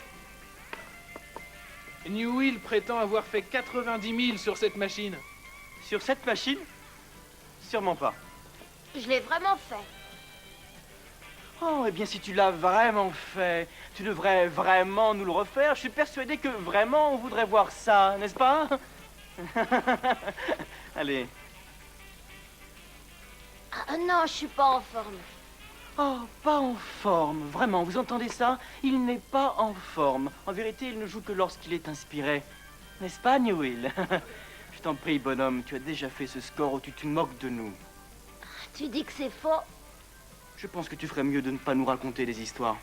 Newell prétend avoir fait 90 000 sur cette machine. Sur cette machine? Sûrement pas. Je l'ai vraiment fait. Oh, eh bien, si tu l'as vraiment fait, tu devrais vraiment nous le refaire. Je suis persuadé que vraiment on voudrait voir ça, n'est-ce pas? Allez. Ah, non, je suis pas en forme. Oh, pas en forme. Vraiment, vous entendez ça? Il n'est pas en forme. En vérité, il ne joue que lorsqu'il est inspiré. N'est-ce pas, Newell? Je t'en prie, bonhomme, tu as déjà fait ce score où tu te moques de nous. Tu dis que c'est faux? Je pense que tu ferais mieux de ne pas nous raconter des histoires.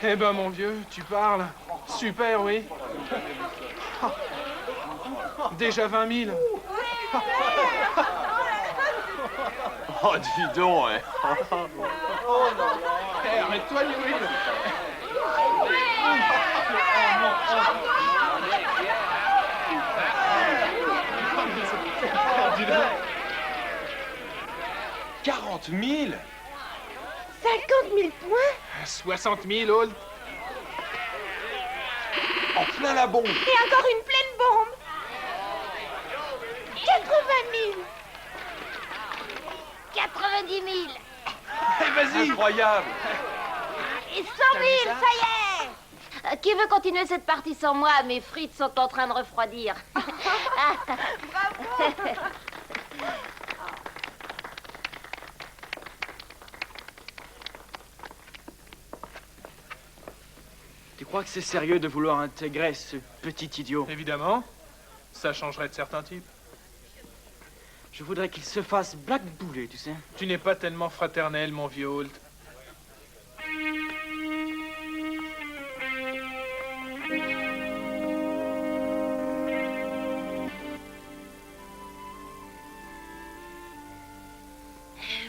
Eh ben, mon vieux, tu parles. Super, oui. Déjà 20 000. Oh, dis donc, hein. Eh, arrête-toi, Newell. 40 000? 50 000 points? 60 000, Holt. En plein la bombe. Et encore une pleine bombe. 80 000. 90 000. Eh, vas-y. Incroyable. Et 100 000, ça y est. Qui veut continuer cette partie sans moi? Mes frites sont en train de refroidir. Bravo. Tu crois que c'est sérieux de vouloir intégrer ce petit idiot? Évidemment. Ça changerait de certains types. Je voudrais qu'il se fasse blackbouler, tu sais. Tu n'es pas tellement fraternel, mon vieux Holt.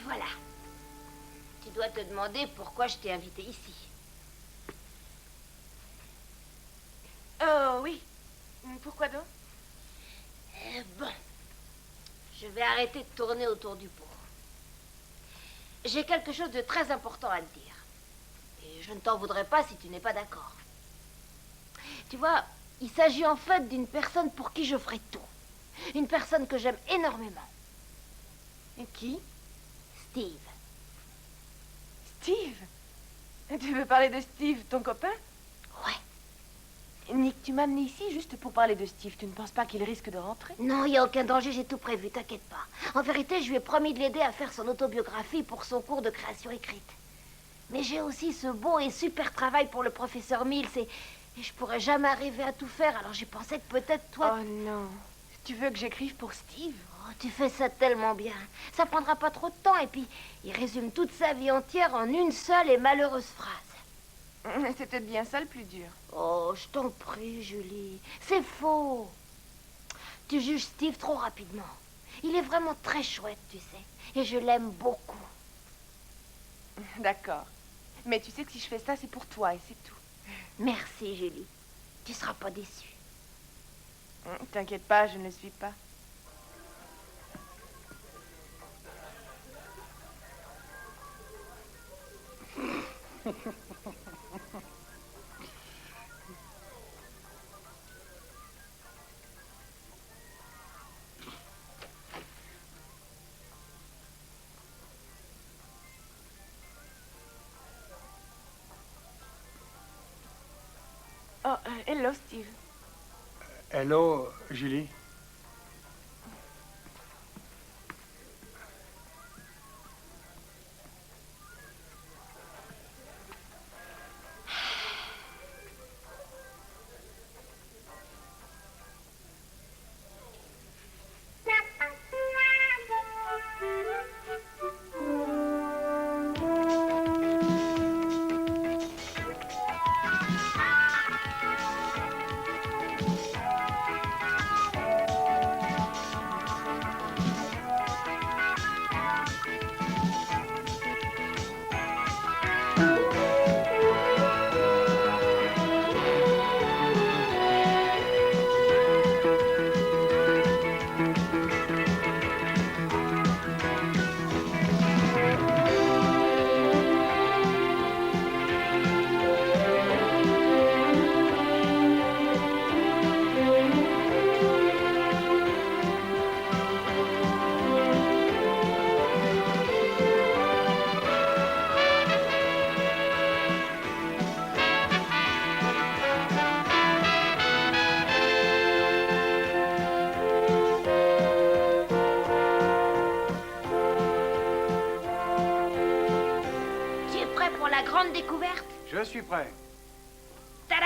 Voilà. Tu dois te demander pourquoi je t'ai invité ici. Oh oui. Pourquoi donc? Bon. Je vais arrêter de tourner autour du pot. J'ai quelque chose de très important à te dire. Et je ne t'en voudrais pas si tu n'es pas d'accord. Tu vois, il s'agit en fait d'une personne pour qui je ferai tout. Une personne que j'aime énormément. Et qui? Steve. Steve? Tu veux parler de Steve, ton copain? Ouais. Nick, tu m'as amené ici juste pour parler de Steve. Tu ne penses pas qu'il risque de rentrer? Non, il n'y a aucun danger, j'ai tout prévu, t'inquiète pas. En vérité, je lui ai promis de l'aider à faire son autobiographie pour son cours de création écrite. Mais j'ai aussi ce beau et super travail pour le professeur Mills et je pourrais jamais arriver à tout faire, alors j'ai pensé que peut-être toi... Oh non. Tu veux que j'écrive pour Steve? Oh, tu fais ça tellement bien. Ça prendra pas trop de temps et puis il résume toute sa vie entière en une seule et malheureuse phrase. C'est peut-être bien ça le plus dur. Oh, je t'en prie, Julie. C'est faux. Tu juges Steve trop rapidement. Il est vraiment très chouette, tu sais. Et je l'aime beaucoup. D'accord. Mais tu sais que si je fais ça, c'est pour toi et c'est tout. Merci, Julie. Tu seras pas déçue. T'inquiète pas, je ne le suis pas. Oh, hello, Steve. Hello, Julie. Découverte? Je suis prêt. Tada!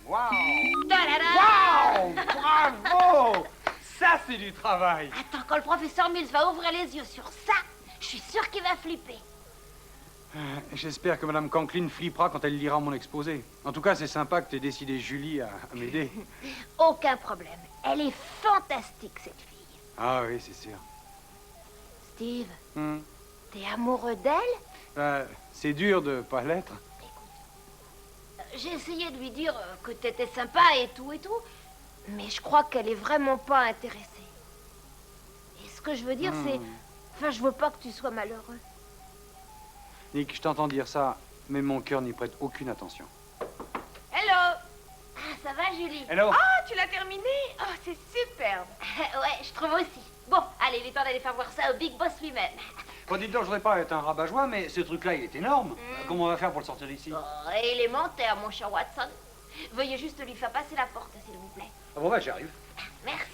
Waouh! Tada! Waouh! Bravo! Ça, c'est du travail. Attends, quand le professeur Mills va ouvrir les yeux sur ça, je suis sûre qu'il va flipper. J'espère que Madame Conklin flippera quand elle lira mon exposé. En tout cas, c'est sympa que t'aies décidé, Julie, à m'aider. Aucun problème. Elle est fantastique, cette fille. Ah oui, c'est sûr. Steve, t'es amoureux d'elle? C'est dur de pas l'être. J'ai essayé de lui dire que t'étais sympa et tout, mais je crois qu'elle est vraiment pas intéressée. Et ce que je veux dire, c'est... Enfin, je veux pas que tu sois malheureux. Nick, je t'entends dire ça, mais mon cœur n'y prête aucune attention. Hello! Ah, ça va, Julie? Hello! Oh, tu l'as terminé? Oh, c'est superbe! Ouais, je trouve aussi. Bon, allez, il est temps d'aller faire voir ça au Big Boss lui-même. Bon, dites donc, je voudrais pas être un rabat-joie, mais ce truc-là, il est énorme. Comment on va faire pour le sortir d'ici? Oh, élémentaire, mon cher Watson. Veuillez juste lui faire passer la porte, s'il vous plaît. Ah bon, bah, j'y arrive. Merci.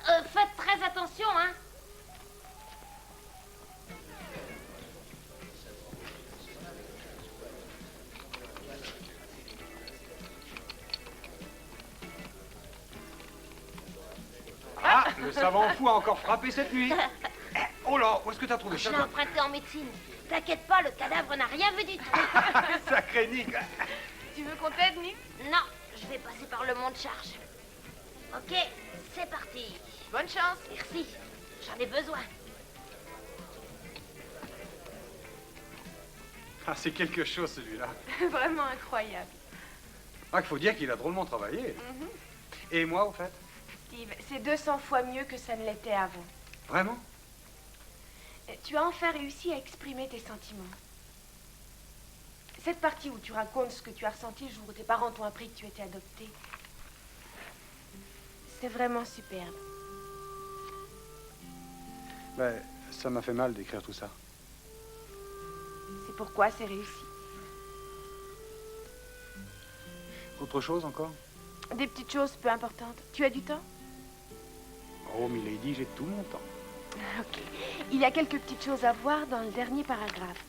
Faites très attention, hein. Ah, le Le savant fou a encore frappé cette nuit. Oh là, où est-ce que t'as trouvé Je ça? l'ai emprunté en médecine. T'inquiète pas, le cadavre n'a rien vu du tout. Sacré Nick. Tu veux qu'on t'aide, Nick? Non, je vais passer par le monte-charge. Ok, c'est parti. Bonne chance. Merci, j'en ai besoin. Ah, c'est quelque chose, celui-là. Vraiment incroyable. Ah, il faut dire qu'il a drôlement travaillé. Et moi, au fait? Steve, c'est 200 fois mieux que ça ne l'était avant. Vraiment? Tu as enfin réussi à exprimer tes sentiments. Cette partie où tu racontes ce que tu as ressenti le jour où tes parents t'ont appris que tu étais adopté, c'est vraiment superbe. Ben, ça m'a fait mal d'écrire tout ça. C'est pourquoi c'est réussi. Autre chose encore? Des petites choses peu importantes. Tu as du temps? Oh, milady, j'ai tout mon temps. Ok. Il y a quelques petites choses à voir dans le dernier paragraphe.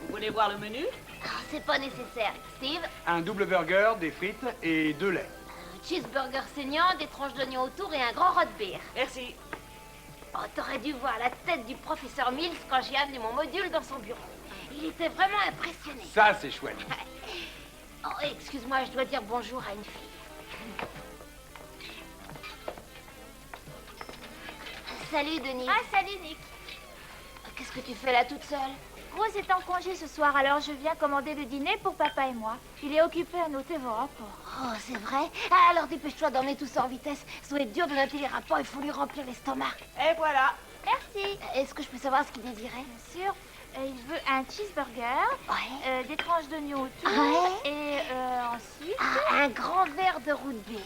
Vous voulez voir le menu? Ah, c'est pas nécessaire. Steve, Un double burger, des frites et 2 laits. un cheeseburger saignant, des tranches d'oignons autour et un grand rot beer. Merci. Oh, t'aurais dû voir la tête du professeur Mills quand j'ai amené mon module dans son bureau. Il était vraiment impressionné. Ça, c'est chouette. Oh, excuse-moi, je dois dire bonjour à une fille. Salut, Denis. Ah, salut, Nick. Qu'est-ce que tu fais là toute seule? Rose est en congé ce soir, alors je viens commander le dîner pour papa et moi. Il est occupé à noter vos rapports. Oh, c'est vrai? Ah, alors dépêche-toi d'emmener tout ça en vitesse. Ça doit être dur de noter les rapports, il faut lui remplir l'estomac. Et voilà. Merci. Est-ce que je peux savoir ce qu'il désirait? Bien sûr. Il veut un cheeseburger, des tranches d'oignons autour, Ouais. et ensuite... Ah, un grand verre de root beer.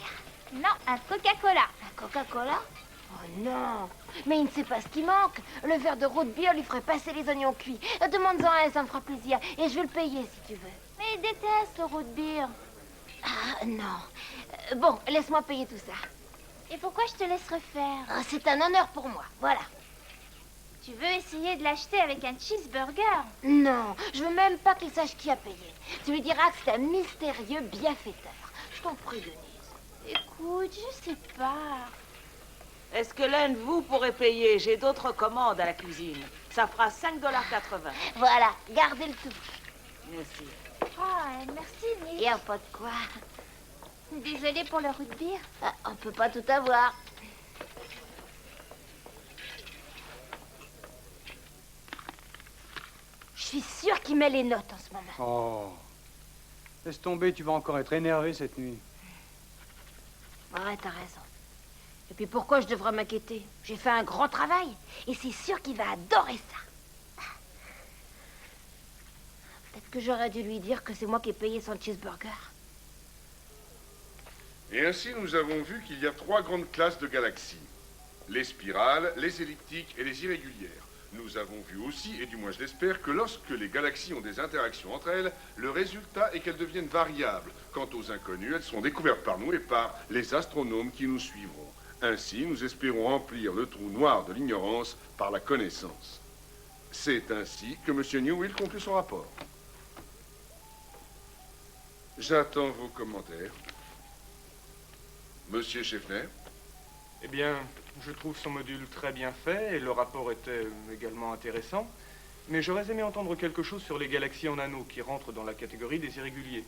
Non, un Coca-Cola. Un Coca-Cola? Oh non. Mais il ne sait pas ce qui manque. Le verre de root beer lui ferait passer les oignons cuits. Demande-en un, ça me fera plaisir. Et je vais le payer si tu veux. Mais il déteste le root beer. Ah, non. Bon, laisse-moi payer tout ça. Et pourquoi je te laisserais faire? Ah, c'est un honneur pour moi, voilà. Tu veux essayer de l'acheter avec un cheeseburger? Non, je veux même pas qu'il sache qui a payé. Tu lui diras que c'est un mystérieux bienfaiteur. Je t'en prie, Denise. Écoute, je sais pas. Est-ce que l'un de vous pourrait payer? J'ai d'autres commandes à la cuisine. Ça fera 5,80 $. Voilà, gardez le tout. Merci. Oh, merci, Nick. Et un pas de quoi. Désolée pour le root beer. Ah, on peut pas tout avoir. Je suis sûre qu'il met les notes en ce moment. Oh. Laisse tomber, tu vas encore être énervé cette nuit. Ouais, t'as raison. Et puis pourquoi je devrais m'inquiéter? J'ai fait un grand travail. Et c'est sûr qu'il va adorer ça. Peut-être que j'aurais dû lui dire que c'est moi qui ai payé son cheeseburger. Et ainsi, nous avons vu qu'il y a 3 grandes classes de galaxies. Les spirales, les elliptiques et les irrégulières. Nous avons vu aussi, et du moins je l'espère, que lorsque les galaxies ont des interactions entre elles, le résultat est qu'elles deviennent variables. Quant aux inconnues, elles sont découvertes par nous et par les astronomes qui nous suivront. Ainsi, nous espérons remplir le trou noir de l'ignorance par la connaissance. C'est ainsi que M. Newell conclut son rapport. J'attends vos commentaires. Monsieur Scheffner? Eh bien, je trouve son module très bien fait et le rapport était également intéressant. Mais j'aurais aimé entendre quelque chose sur les galaxies en anneaux qui rentrent dans la catégorie des irréguliers.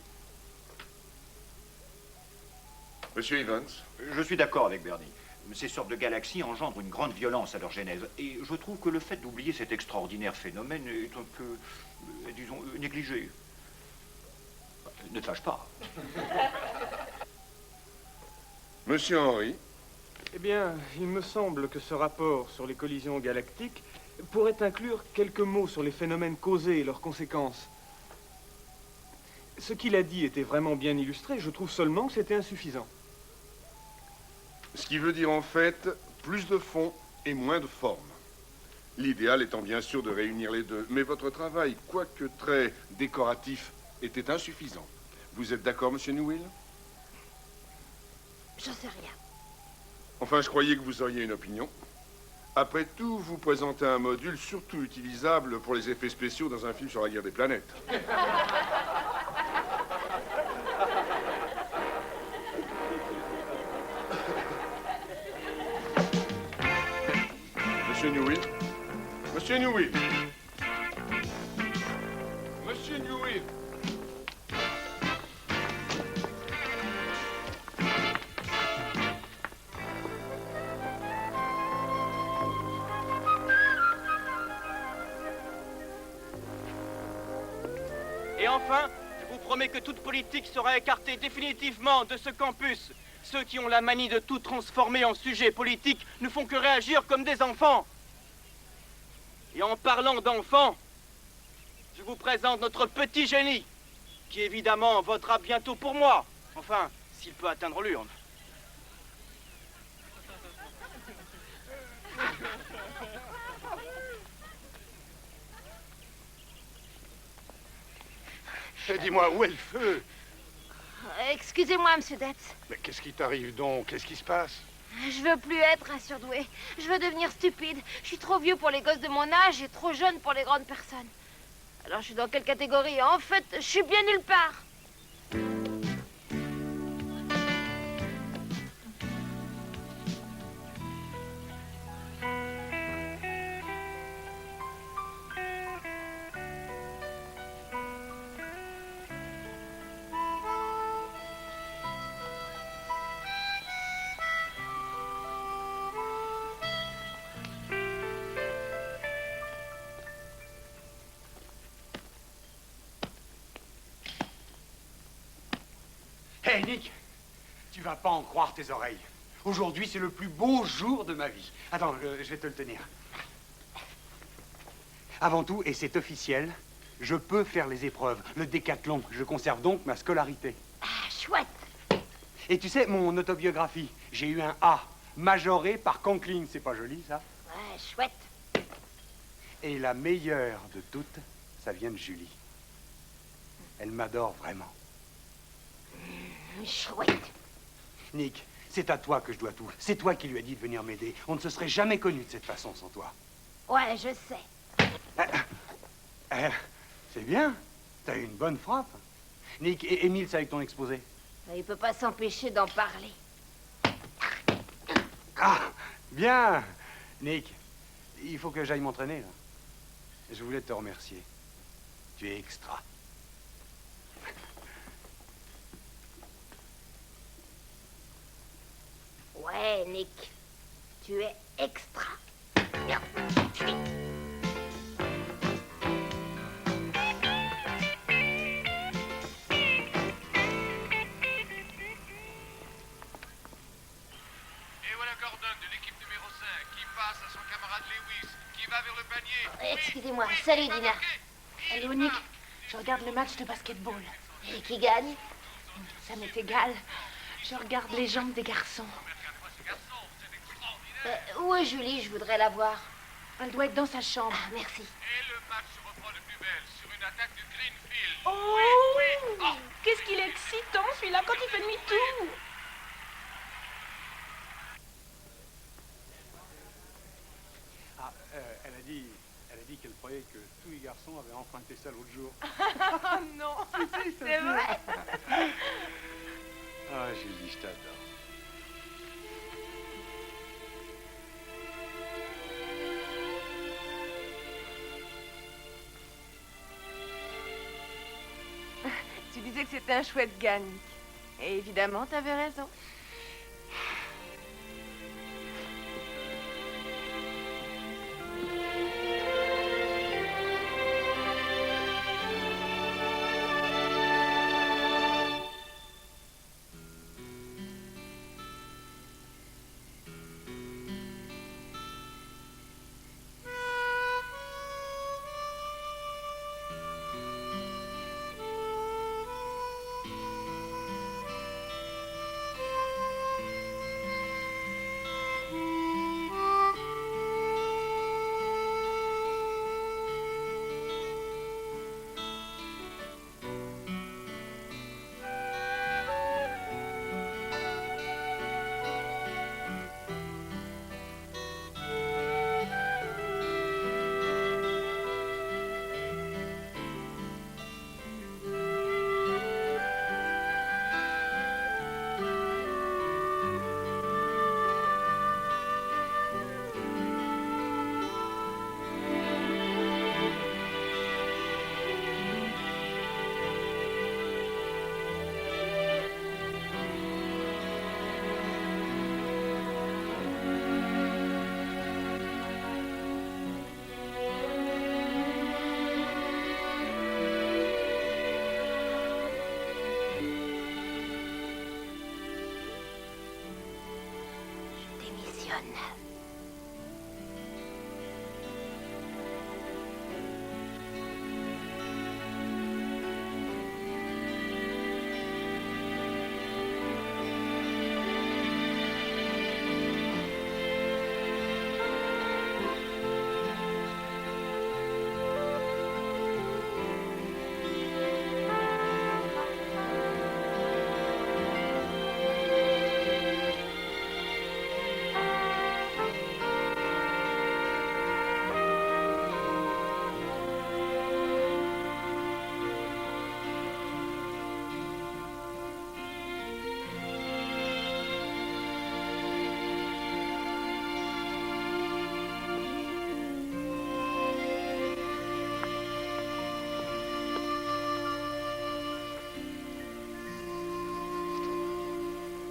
Monsieur Evans? Je suis d'accord avec Bernie. Ces sortes de galaxies engendrent une grande violence à leur genèse. Et je trouve que le fait d'oublier cet extraordinaire phénomène est un peu, disons, négligé. Ne te fâche pas. Monsieur Henry? Eh bien, il me semble que ce rapport sur les collisions galactiques pourrait inclure quelques mots sur les phénomènes causés et leurs conséquences. Ce qu'il a dit était vraiment bien illustré, je trouve seulement que c'était insuffisant. Ce qui veut dire en fait plus de fond et moins de forme. L'idéal étant bien sûr de réunir les deux. Mais votre travail, quoique très décoratif, était insuffisant. Vous êtes d'accord, monsieur Newell? J'en sais rien. Enfin, je croyais que vous auriez une opinion. Après tout, vous présentez un module surtout utilisable pour les effets spéciaux dans un film sur la guerre des planètes. Monsieur Newell? Monsieur Newell? Monsieur Newell? Et enfin, je vous promets que toute politique sera écartée définitivement de ce campus. Ceux qui ont la manie de tout transformer en sujet politique ne font que réagir comme des enfants. Et en parlant d'enfants, je vous présente notre petit génie, qui évidemment votera bientôt pour moi. Enfin, s'il peut atteindre l'urne. Dis-moi, où est le feu? Excusez-moi, monsieur Debs. Mais qu'est-ce qui t'arrive donc? Qu'est-ce qui se passe? Je veux plus être un surdoué. Je veux devenir stupide. Je suis trop vieux pour les gosses de mon âge et trop jeune pour les grandes personnes. Alors je suis dans quelle catégorie? En fait, je suis bien nulle part. Hé, Nick, tu vas pas en croire tes oreilles. Aujourd'hui, c'est le plus beau jour de ma vie. Attends, je vais te le tenir. Avant tout, et c'est officiel, je peux faire les épreuves, le décathlon. Je conserve donc ma scolarité. Ah, chouette. Et tu sais, mon autobiographie, j'ai eu un A, majoré par Conklin. C'est pas joli, ça? Ouais, chouette. Et la meilleure de toutes, ça vient de Julie. Elle m'adore vraiment. Chouette. Nick, c'est à toi que je dois tout. C'est toi qui lui as dit de venir m'aider. On ne se serait jamais connus de cette façon sans toi. Ouais, je sais. C'est bien. T'as eu une bonne frappe. Nick, et Émile, c'est avec ton exposé? Il peut pas s'empêcher d'en parler. Ah, bien. Nick, il faut que j'aille m'entraîner, là. Je voulais te remercier. Tu es extra. Ouais, Nick. Tu es extra. Excusez-moi. Salut, Dina. Allô, Nick. Je regarde le match de basketball. Et qui gagne? Ça m'est égal. Je regarde les jambes des garçons. Où est Julie? Je voudrais la voir. Elle doit être dans sa chambre. Ah, merci. Et le match reprend de plus belle sur une attaque du Greenfield. Oh, qu'est-ce qu'il est excitant, celui-là, quand il fait demi-tour. Ah, elle a dit qu'elle croyait que tous les garçons avaient emprunté ça l'autre jour. Non, c'est vrai. Ah, Julie, je t'adore. Tu disais que c'était un chouette gars, Nick. Et évidemment, t'avais raison. conne.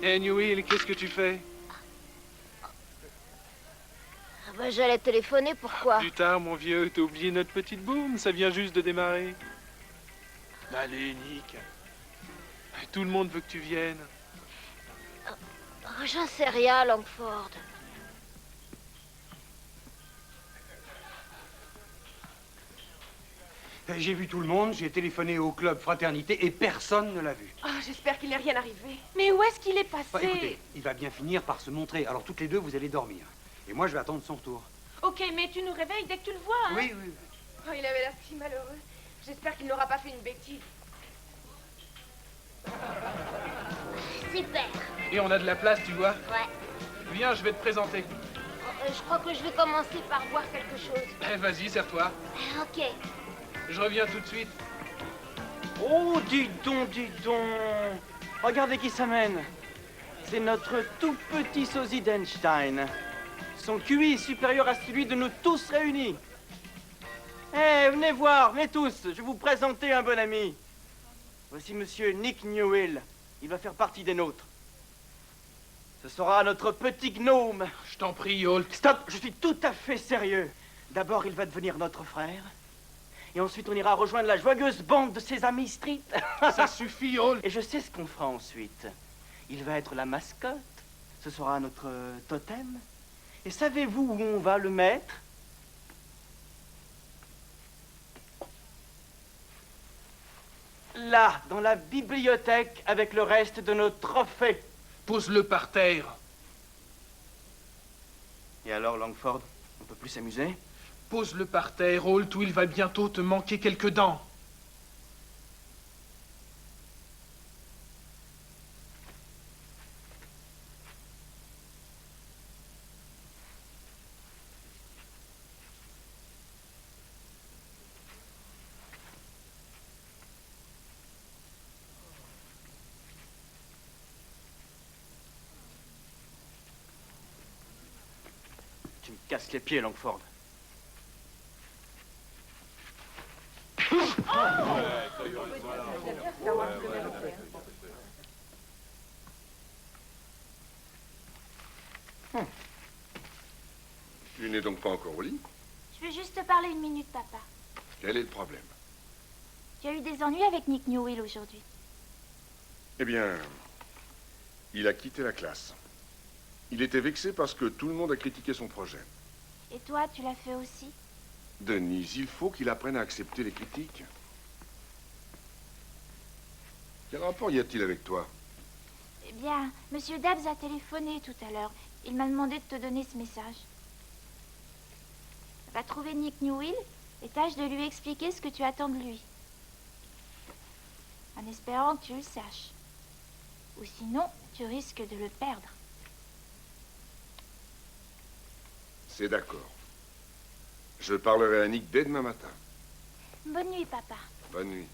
Eh, Newell, qu'est-ce que tu fais? Ah bah, j'allais téléphoner, pourquoi? Plus tard, mon vieux, t'as oublié notre petite boum, ça vient juste de démarrer. Allez, Nick. Tout le monde veut que tu viennes. Oh, j'en sais rien, Langford. J'ai vu tout le monde, j'ai téléphoné au club Fraternité et personne ne l'a vu. Oh, j'espère qu'il n'est rien arrivé. Mais où est-ce qu'il est passé? Bah, écoutez, il va bien finir par se montrer. Alors toutes les deux, vous allez dormir. Et moi, je vais attendre son retour. Ok, mais tu nous réveilles dès que tu le vois, hein? Oui, oui. Oh, il avait l'air si malheureux. J'espère qu'il n'aura pas fait une bêtise. Super. Et on a de la place, tu vois? Ouais. Viens, je vais te présenter. Je crois que je vais commencer par boire quelque chose. Eh, vas-y, serre-toi. Ok. Je reviens tout de suite. Oh, dis donc, dis donc. Regardez qui s'amène. C'est notre tout petit sosie d'Einstein. Son QI est supérieur à celui de nous tous réunis. Eh, venez voir, venez tous. Je vais vous présenter un bon ami. Voici monsieur Nick Newell. Il va faire partie des nôtres. Ce sera notre petit gnome. Je t'en prie, Hulk. Stop, je suis tout à fait sérieux. D'abord, il va devenir notre frère. Et ensuite, on ira rejoindre la joyeuse bande de ses amis Street. Ça suffit, Hulk. Et je sais ce qu'on fera ensuite. Il va être la mascotte. Ce sera notre totem. Et savez-vous où on va le mettre? Là, dans la bibliothèque, avec le reste de nos trophées. Pose-le par terre. Et alors, Langford, on peut plus s'amuser? Pose-le par terre, Holt, ou il va bientôt te manquer quelques dents. Tu me casses les pieds, Langford. Tu n'es donc pas encore au lit? Je veux juste te parler une minute, papa. Quel est le problème? Tu as eu des ennuis avec Nick Newell aujourd'hui. Eh bien, il a quitté la classe. Il était vexé parce que tout le monde a critiqué son projet. Et toi, tu l'as fait aussi? Denise, il faut qu'il apprenne à accepter les critiques. Quel rapport y a-t-il avec toi? Eh bien, Monsieur Dabbs a téléphoné tout à l'heure. Il m'a demandé de te donner ce message. Va trouver Nick Newell et tâche de lui expliquer ce que tu attends de lui. En espérant que tu le saches. Ou sinon, tu risques de le perdre. C'est d'accord. Je parlerai à Nick dès demain matin. Bonne nuit, papa. Bonne nuit.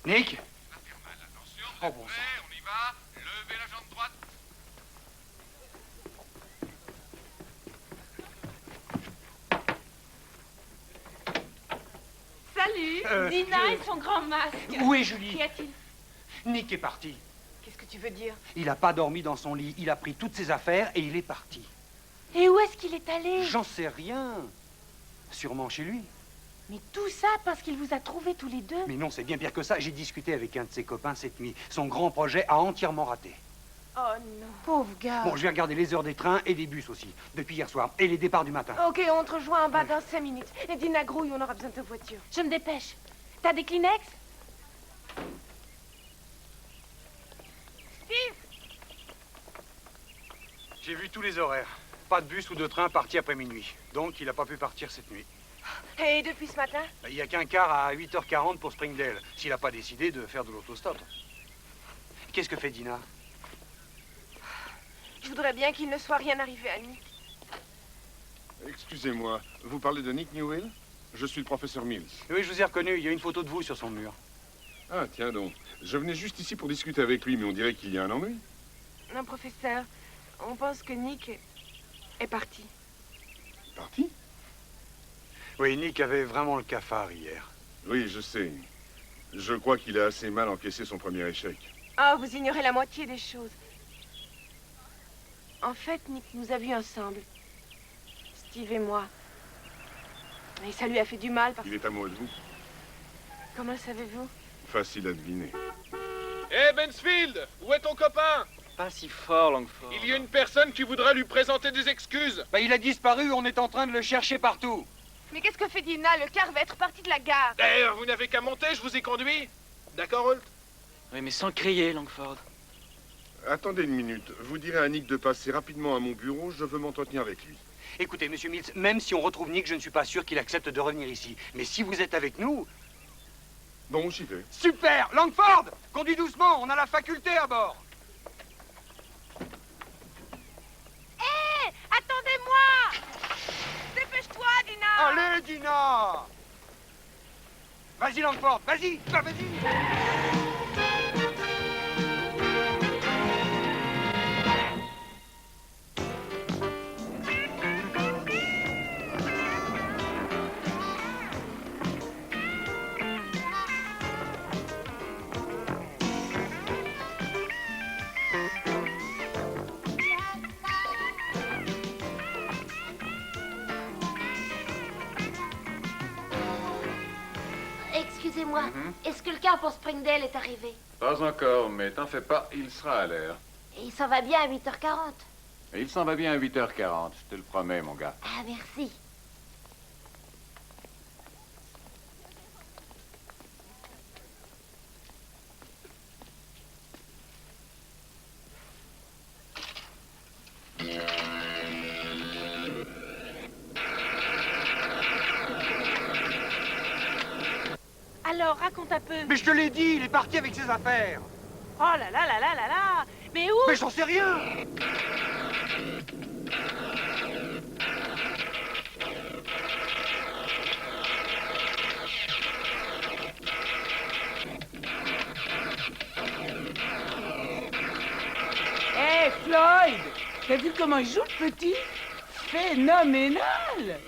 Nick? Attention, Oh, bon sang. on y va. Levez la jambe droite. Salut, Dina et son grand masque. Où est Julie? Qu'y a-t-il? Nick est parti. Qu'est-ce que tu veux dire? Il n'a pas dormi dans son lit. Il a pris toutes ses affaires et il est parti. Et où est-ce qu'il est allé? J'en sais rien. Sûrement chez lui. Mais tout ça parce qu'il vous a trouvés tous les deux. Mais non, c'est bien pire que ça. J'ai discuté avec un de ses copains cette nuit. Son grand projet a entièrement raté. Oh non. Pauvre gars. Bon, je vais regarder les heures des trains et des bus aussi, depuis hier soir, et les départs du matin. Ok, on te rejoint en bas dans 5 minutes. Et Dina grouille, on aura besoin de ta voiture. Je me dépêche. T'as des Kleenex? Steve! J'ai vu tous les horaires. Pas de bus ou de train parti après minuit. Donc, il n'a pas pu partir cette nuit. Et depuis ce matin? Il n'y a qu'un quart à 8h40 pour Springdale, s'il n'a pas décidé de faire de l'autostop. Qu'est-ce que fait Dina? Je voudrais bien qu'il ne soit rien arrivé à Nick. Excusez-moi, vous parlez de Nick Newell? Je suis le professeur Mills. Oui, je vous ai reconnu. Il y a une photo de vous sur son mur. Ah, tiens donc. Je venais juste ici pour discuter avec lui, mais on dirait qu'il y a un ennui. Non, professeur, on pense que Nick est parti. Parti? Oui, Nick avait vraiment le cafard hier. Oui, je sais. Je crois qu'il a assez mal encaissé son premier échec. Ah, vous ignorez la moitié des choses. En fait, Nick nous a vus ensemble. Steve et moi. Et ça lui a fait du mal parce... Il est amoureux de vous. Comment le savez-vous? Facile à deviner. Hé, Bensfield, où est ton copain? Pas si fort, Langford. Il y a une personne qui voudrait lui présenter des excuses. Bah, il a disparu, on est en train de le chercher partout. Mais qu'est-ce que fait Dina? Le car va être parti de la gare. D'ailleurs, vous n'avez qu'à monter, je vous ai conduit. D'accord, Holt? Oui, mais sans crier, Langford. Attendez une minute. Vous direz à Nick de passer rapidement à mon bureau, je veux m'entretenir avec lui. Écoutez, monsieur Mills, même si on retrouve Nick, je ne suis pas sûr qu'il accepte de revenir ici. Mais si vous êtes avec nous... Bon, j'y vais. Super! Langford! Conduis doucement, on a la faculté à bord. Hé! Attendez-moi! Dépêche-toi, Dina! Allez, Dina! Vas-y, Langford, vas-y, vas-y! Excusez-moi, est-ce que le car pour Springdale est arrivé? Pas encore, mais t'en fais pas, il sera à l'heure. Et il s'en va bien à 8h40. Et il s'en va bien à 8h40, je te le promets, mon gars. Ah, merci. Alors, raconte un peu. Mais je te l'ai dit, il est parti avec ses affaires. Oh là là là là là là! Mais où? Mais j'en sais rien! Hé, Floyd! T'as vu comment il joue, le petit? Phénoménal!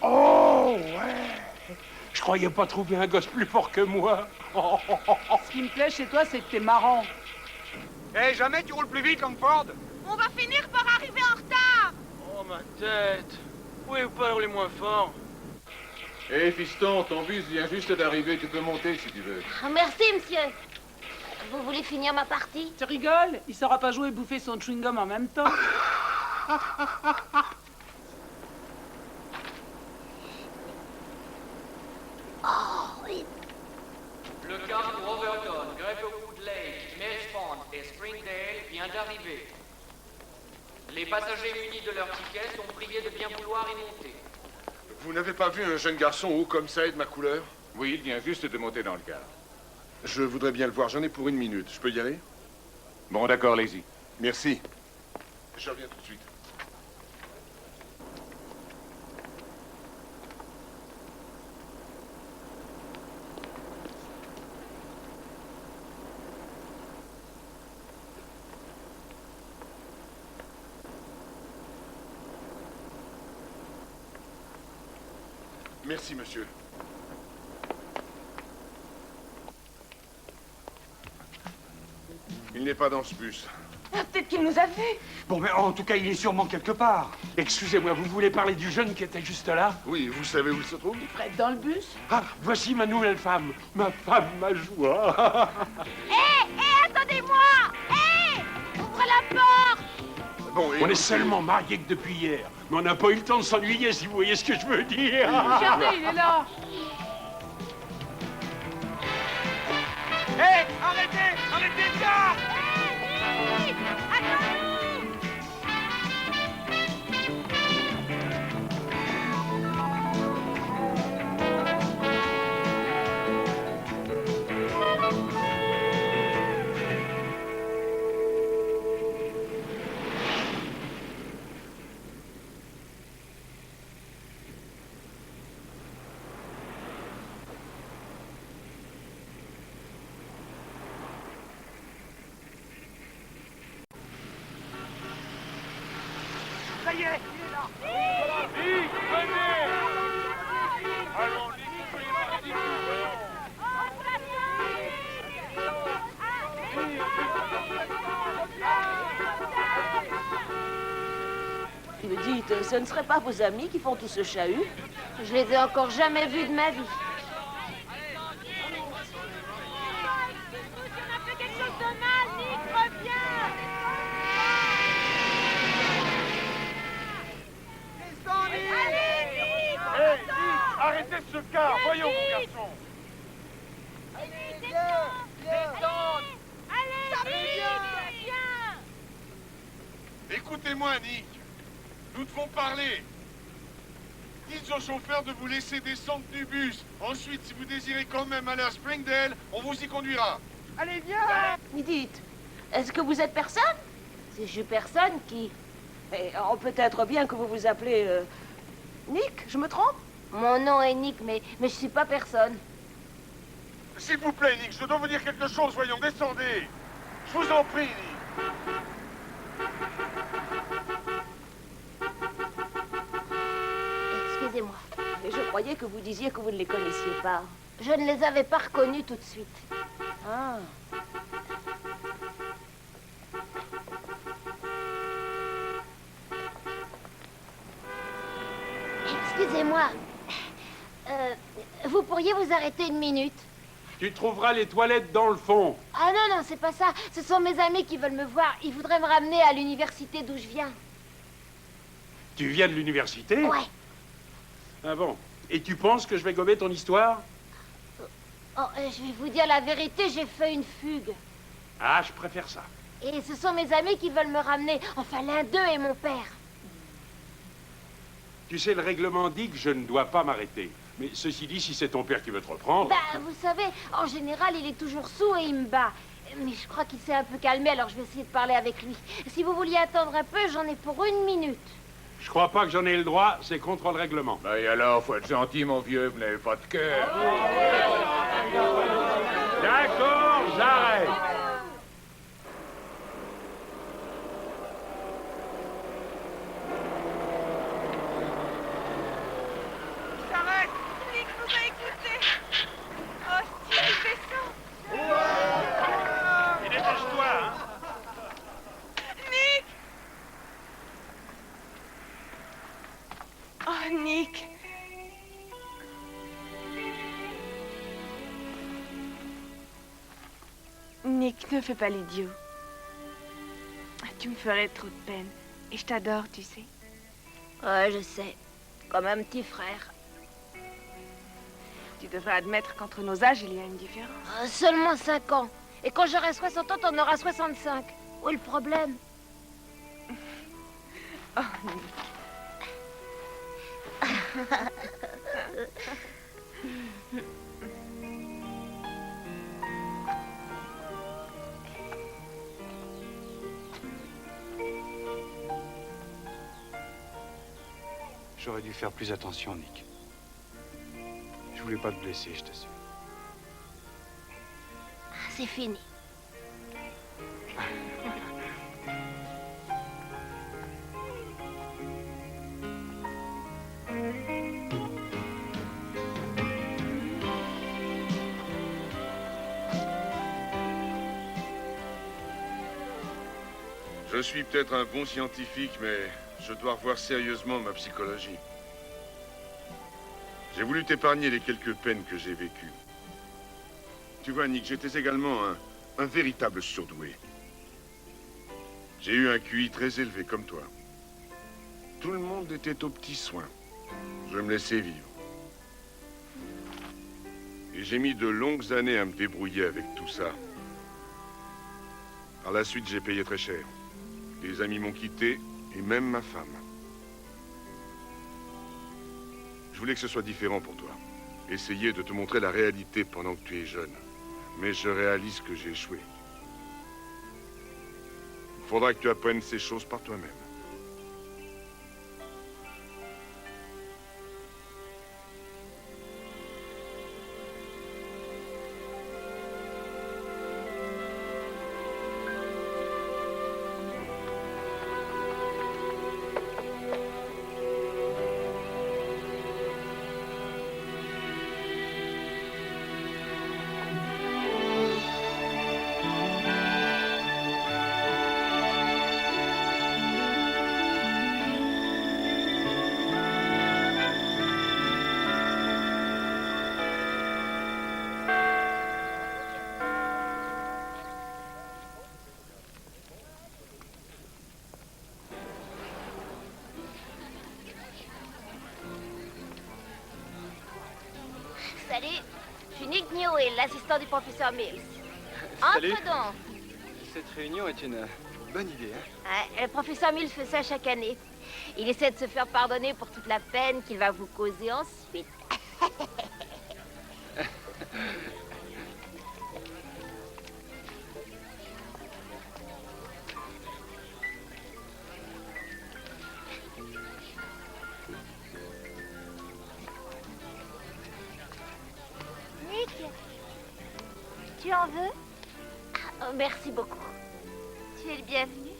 Oh, ouais! Je croyais pas trouver un gosse plus fort que moi. Ce qui me plaît chez toi, c'est que t'es marrant. Eh, jamais tu roules plus vite, Langford! On va finir par arriver en retard! Oh, ma tête! Pouvez-vous pas hurler moins fort? Hé, fiston, ton bus vient juste d'arriver, tu peux monter si tu veux. Oh, merci, monsieur. Vous voulez finir ma partie? Tu rigoles? Il saura pas jouer et bouffer son chewing-gum en même temps. Oh, oui. Le car pour Overton, Gravelwood Lake, Mills et Springdale vient d'arriver. Les passagers munis de leur ticket sont priés de bien vouloir y monter. Vous n'avez pas vu un jeune garçon haut comme ça et de ma couleur? Oui, il vient juste de monter dans le car. Je voudrais bien le voir, j'en ai pour 1 minute. Je peux y aller? Bon, d'accord, allez-y. Merci. Je reviens tout de suite. Merci, monsieur. Il n'est pas dans ce bus. Ah, peut-être qu'il nous a vus. Bon, mais en tout cas, il est sûrement quelque part. Excusez-moi, vous voulez parler du jeune qui était juste là? Oui, vous savez où il se trouve? Prête dans le bus? Ah, voici ma nouvelle femme. Ma femme, ma joie. Hé, attendez-moi! Hé! Ouvre la porte! Bon, On est seulement mariés que depuis hier. Mais on n'a pas eu le temps de s'ennuyer, si vous voyez ce que je veux dire. Regardez, il est là! Hé, arrêtez! Arrêtez ça! Ça y est, il est là. Nick, venez! Allons, Me dites, ce ne seraient pas vos amis qui font tout ce chahut? Je les ai encore jamais vus de ma vie. Hey, Nick, arrêtez ce car, voyons, mon garçon. Écoutez-moi, Nick. Nous devons parler. Dites au chauffeur de vous laisser descendre du bus. Ensuite, si vous désirez quand même aller à Springdale, on vous y conduira. Allez, viens! Mais dites, est-ce que vous êtes personne? Si je suis personne, qui? Mais on peut être bien que vous vous appelez Nick, je me trompe? Mon nom est Nick, mais je suis pas personne. S'il vous plaît, Nick, je dois vous dire quelque chose. Voyons, descendez. Je vous en prie, Nick. Excusez-moi. Mais je croyais que vous disiez que vous ne les connaissiez pas. Je ne les avais pas reconnus tout de suite. Ah. Excusez-moi. Vous pourriez vous arrêter une minute? Tu trouveras les toilettes dans le fond. Ah non, non, c'est pas ça. Ce sont mes amis qui veulent me voir. Ils voudraient me ramener à l'université d'où je viens. Tu viens de l'université? Ouais. Ah bon? Et tu penses que je vais gommer ton histoire? Oh, je vais vous dire la vérité, j'ai fait une fugue. Ah, je préfère ça. Et ce sont mes amis qui veulent me ramener. Enfin, l'un d'eux est mon père. Tu sais, le règlement dit que je ne dois pas m'arrêter. Mais ceci dit, si c'est ton père qui veut te reprendre... Bah, vous savez, en général, il est toujours sourd et il me bat. Mais je crois qu'il s'est un peu calmé, alors je vais essayer de parler avec lui. Si vous vouliez attendre un peu, j'en ai pour 1 minute. Je crois pas que j'en ai le droit, c'est contre le règlement. Bah et alors, faut être gentil, mon vieux, vous n'avez pas de cœur. D'accord, j'arrête. J'arrête! Nick nous a écoutés! Oh, si, il fait ça! Et dépêche-toi, hein? Nick! Oh, Nick! Nick, ne fais pas l'idiot. Tu me ferais trop de peine. Et je t'adore, tu sais. Ouais, je sais. Comme un petit frère. Tu devrais admettre qu'entre nos âges, il y a une différence. Seulement 5 ans. Et quand j'aurai 60 ans, t'en auras 65. Où est le problème? Oh, Nick. J'aurais dû faire plus attention, Nick. Je voulais pas te blesser, je t'assure. C'est fini. Je suis peut-être un bon scientifique, mais je dois revoir sérieusement ma psychologie. J'ai voulu t'épargner les quelques peines que j'ai vécues. Tu vois, Nick, j'étais également un véritable surdoué. J'ai eu un QI très élevé comme toi. Tout le monde était aux petits soins. Je me laissais vivre. Et j'ai mis de longues années à me débrouiller avec tout ça. Par la suite, j'ai payé très cher. Des amis m'ont quitté, et même ma femme. Je voulais que ce soit différent pour toi. Essayer de te montrer la réalité pendant que tu es jeune. Mais je réalise que j'ai échoué. Il faudra que tu apprennes ces choses par toi-même. Salut, je suis Nick Newell, l'assistant du professeur Mills. Salut. Entre donc. Cette réunion est une bonne idée, hein? Ouais, le professeur Mills fait ça chaque année. Il essaie de se faire pardonner pour toute la peine qu'il va vous causer ensuite. Nick, tu en veux? Oh, merci beaucoup. Tu es le bienvenu.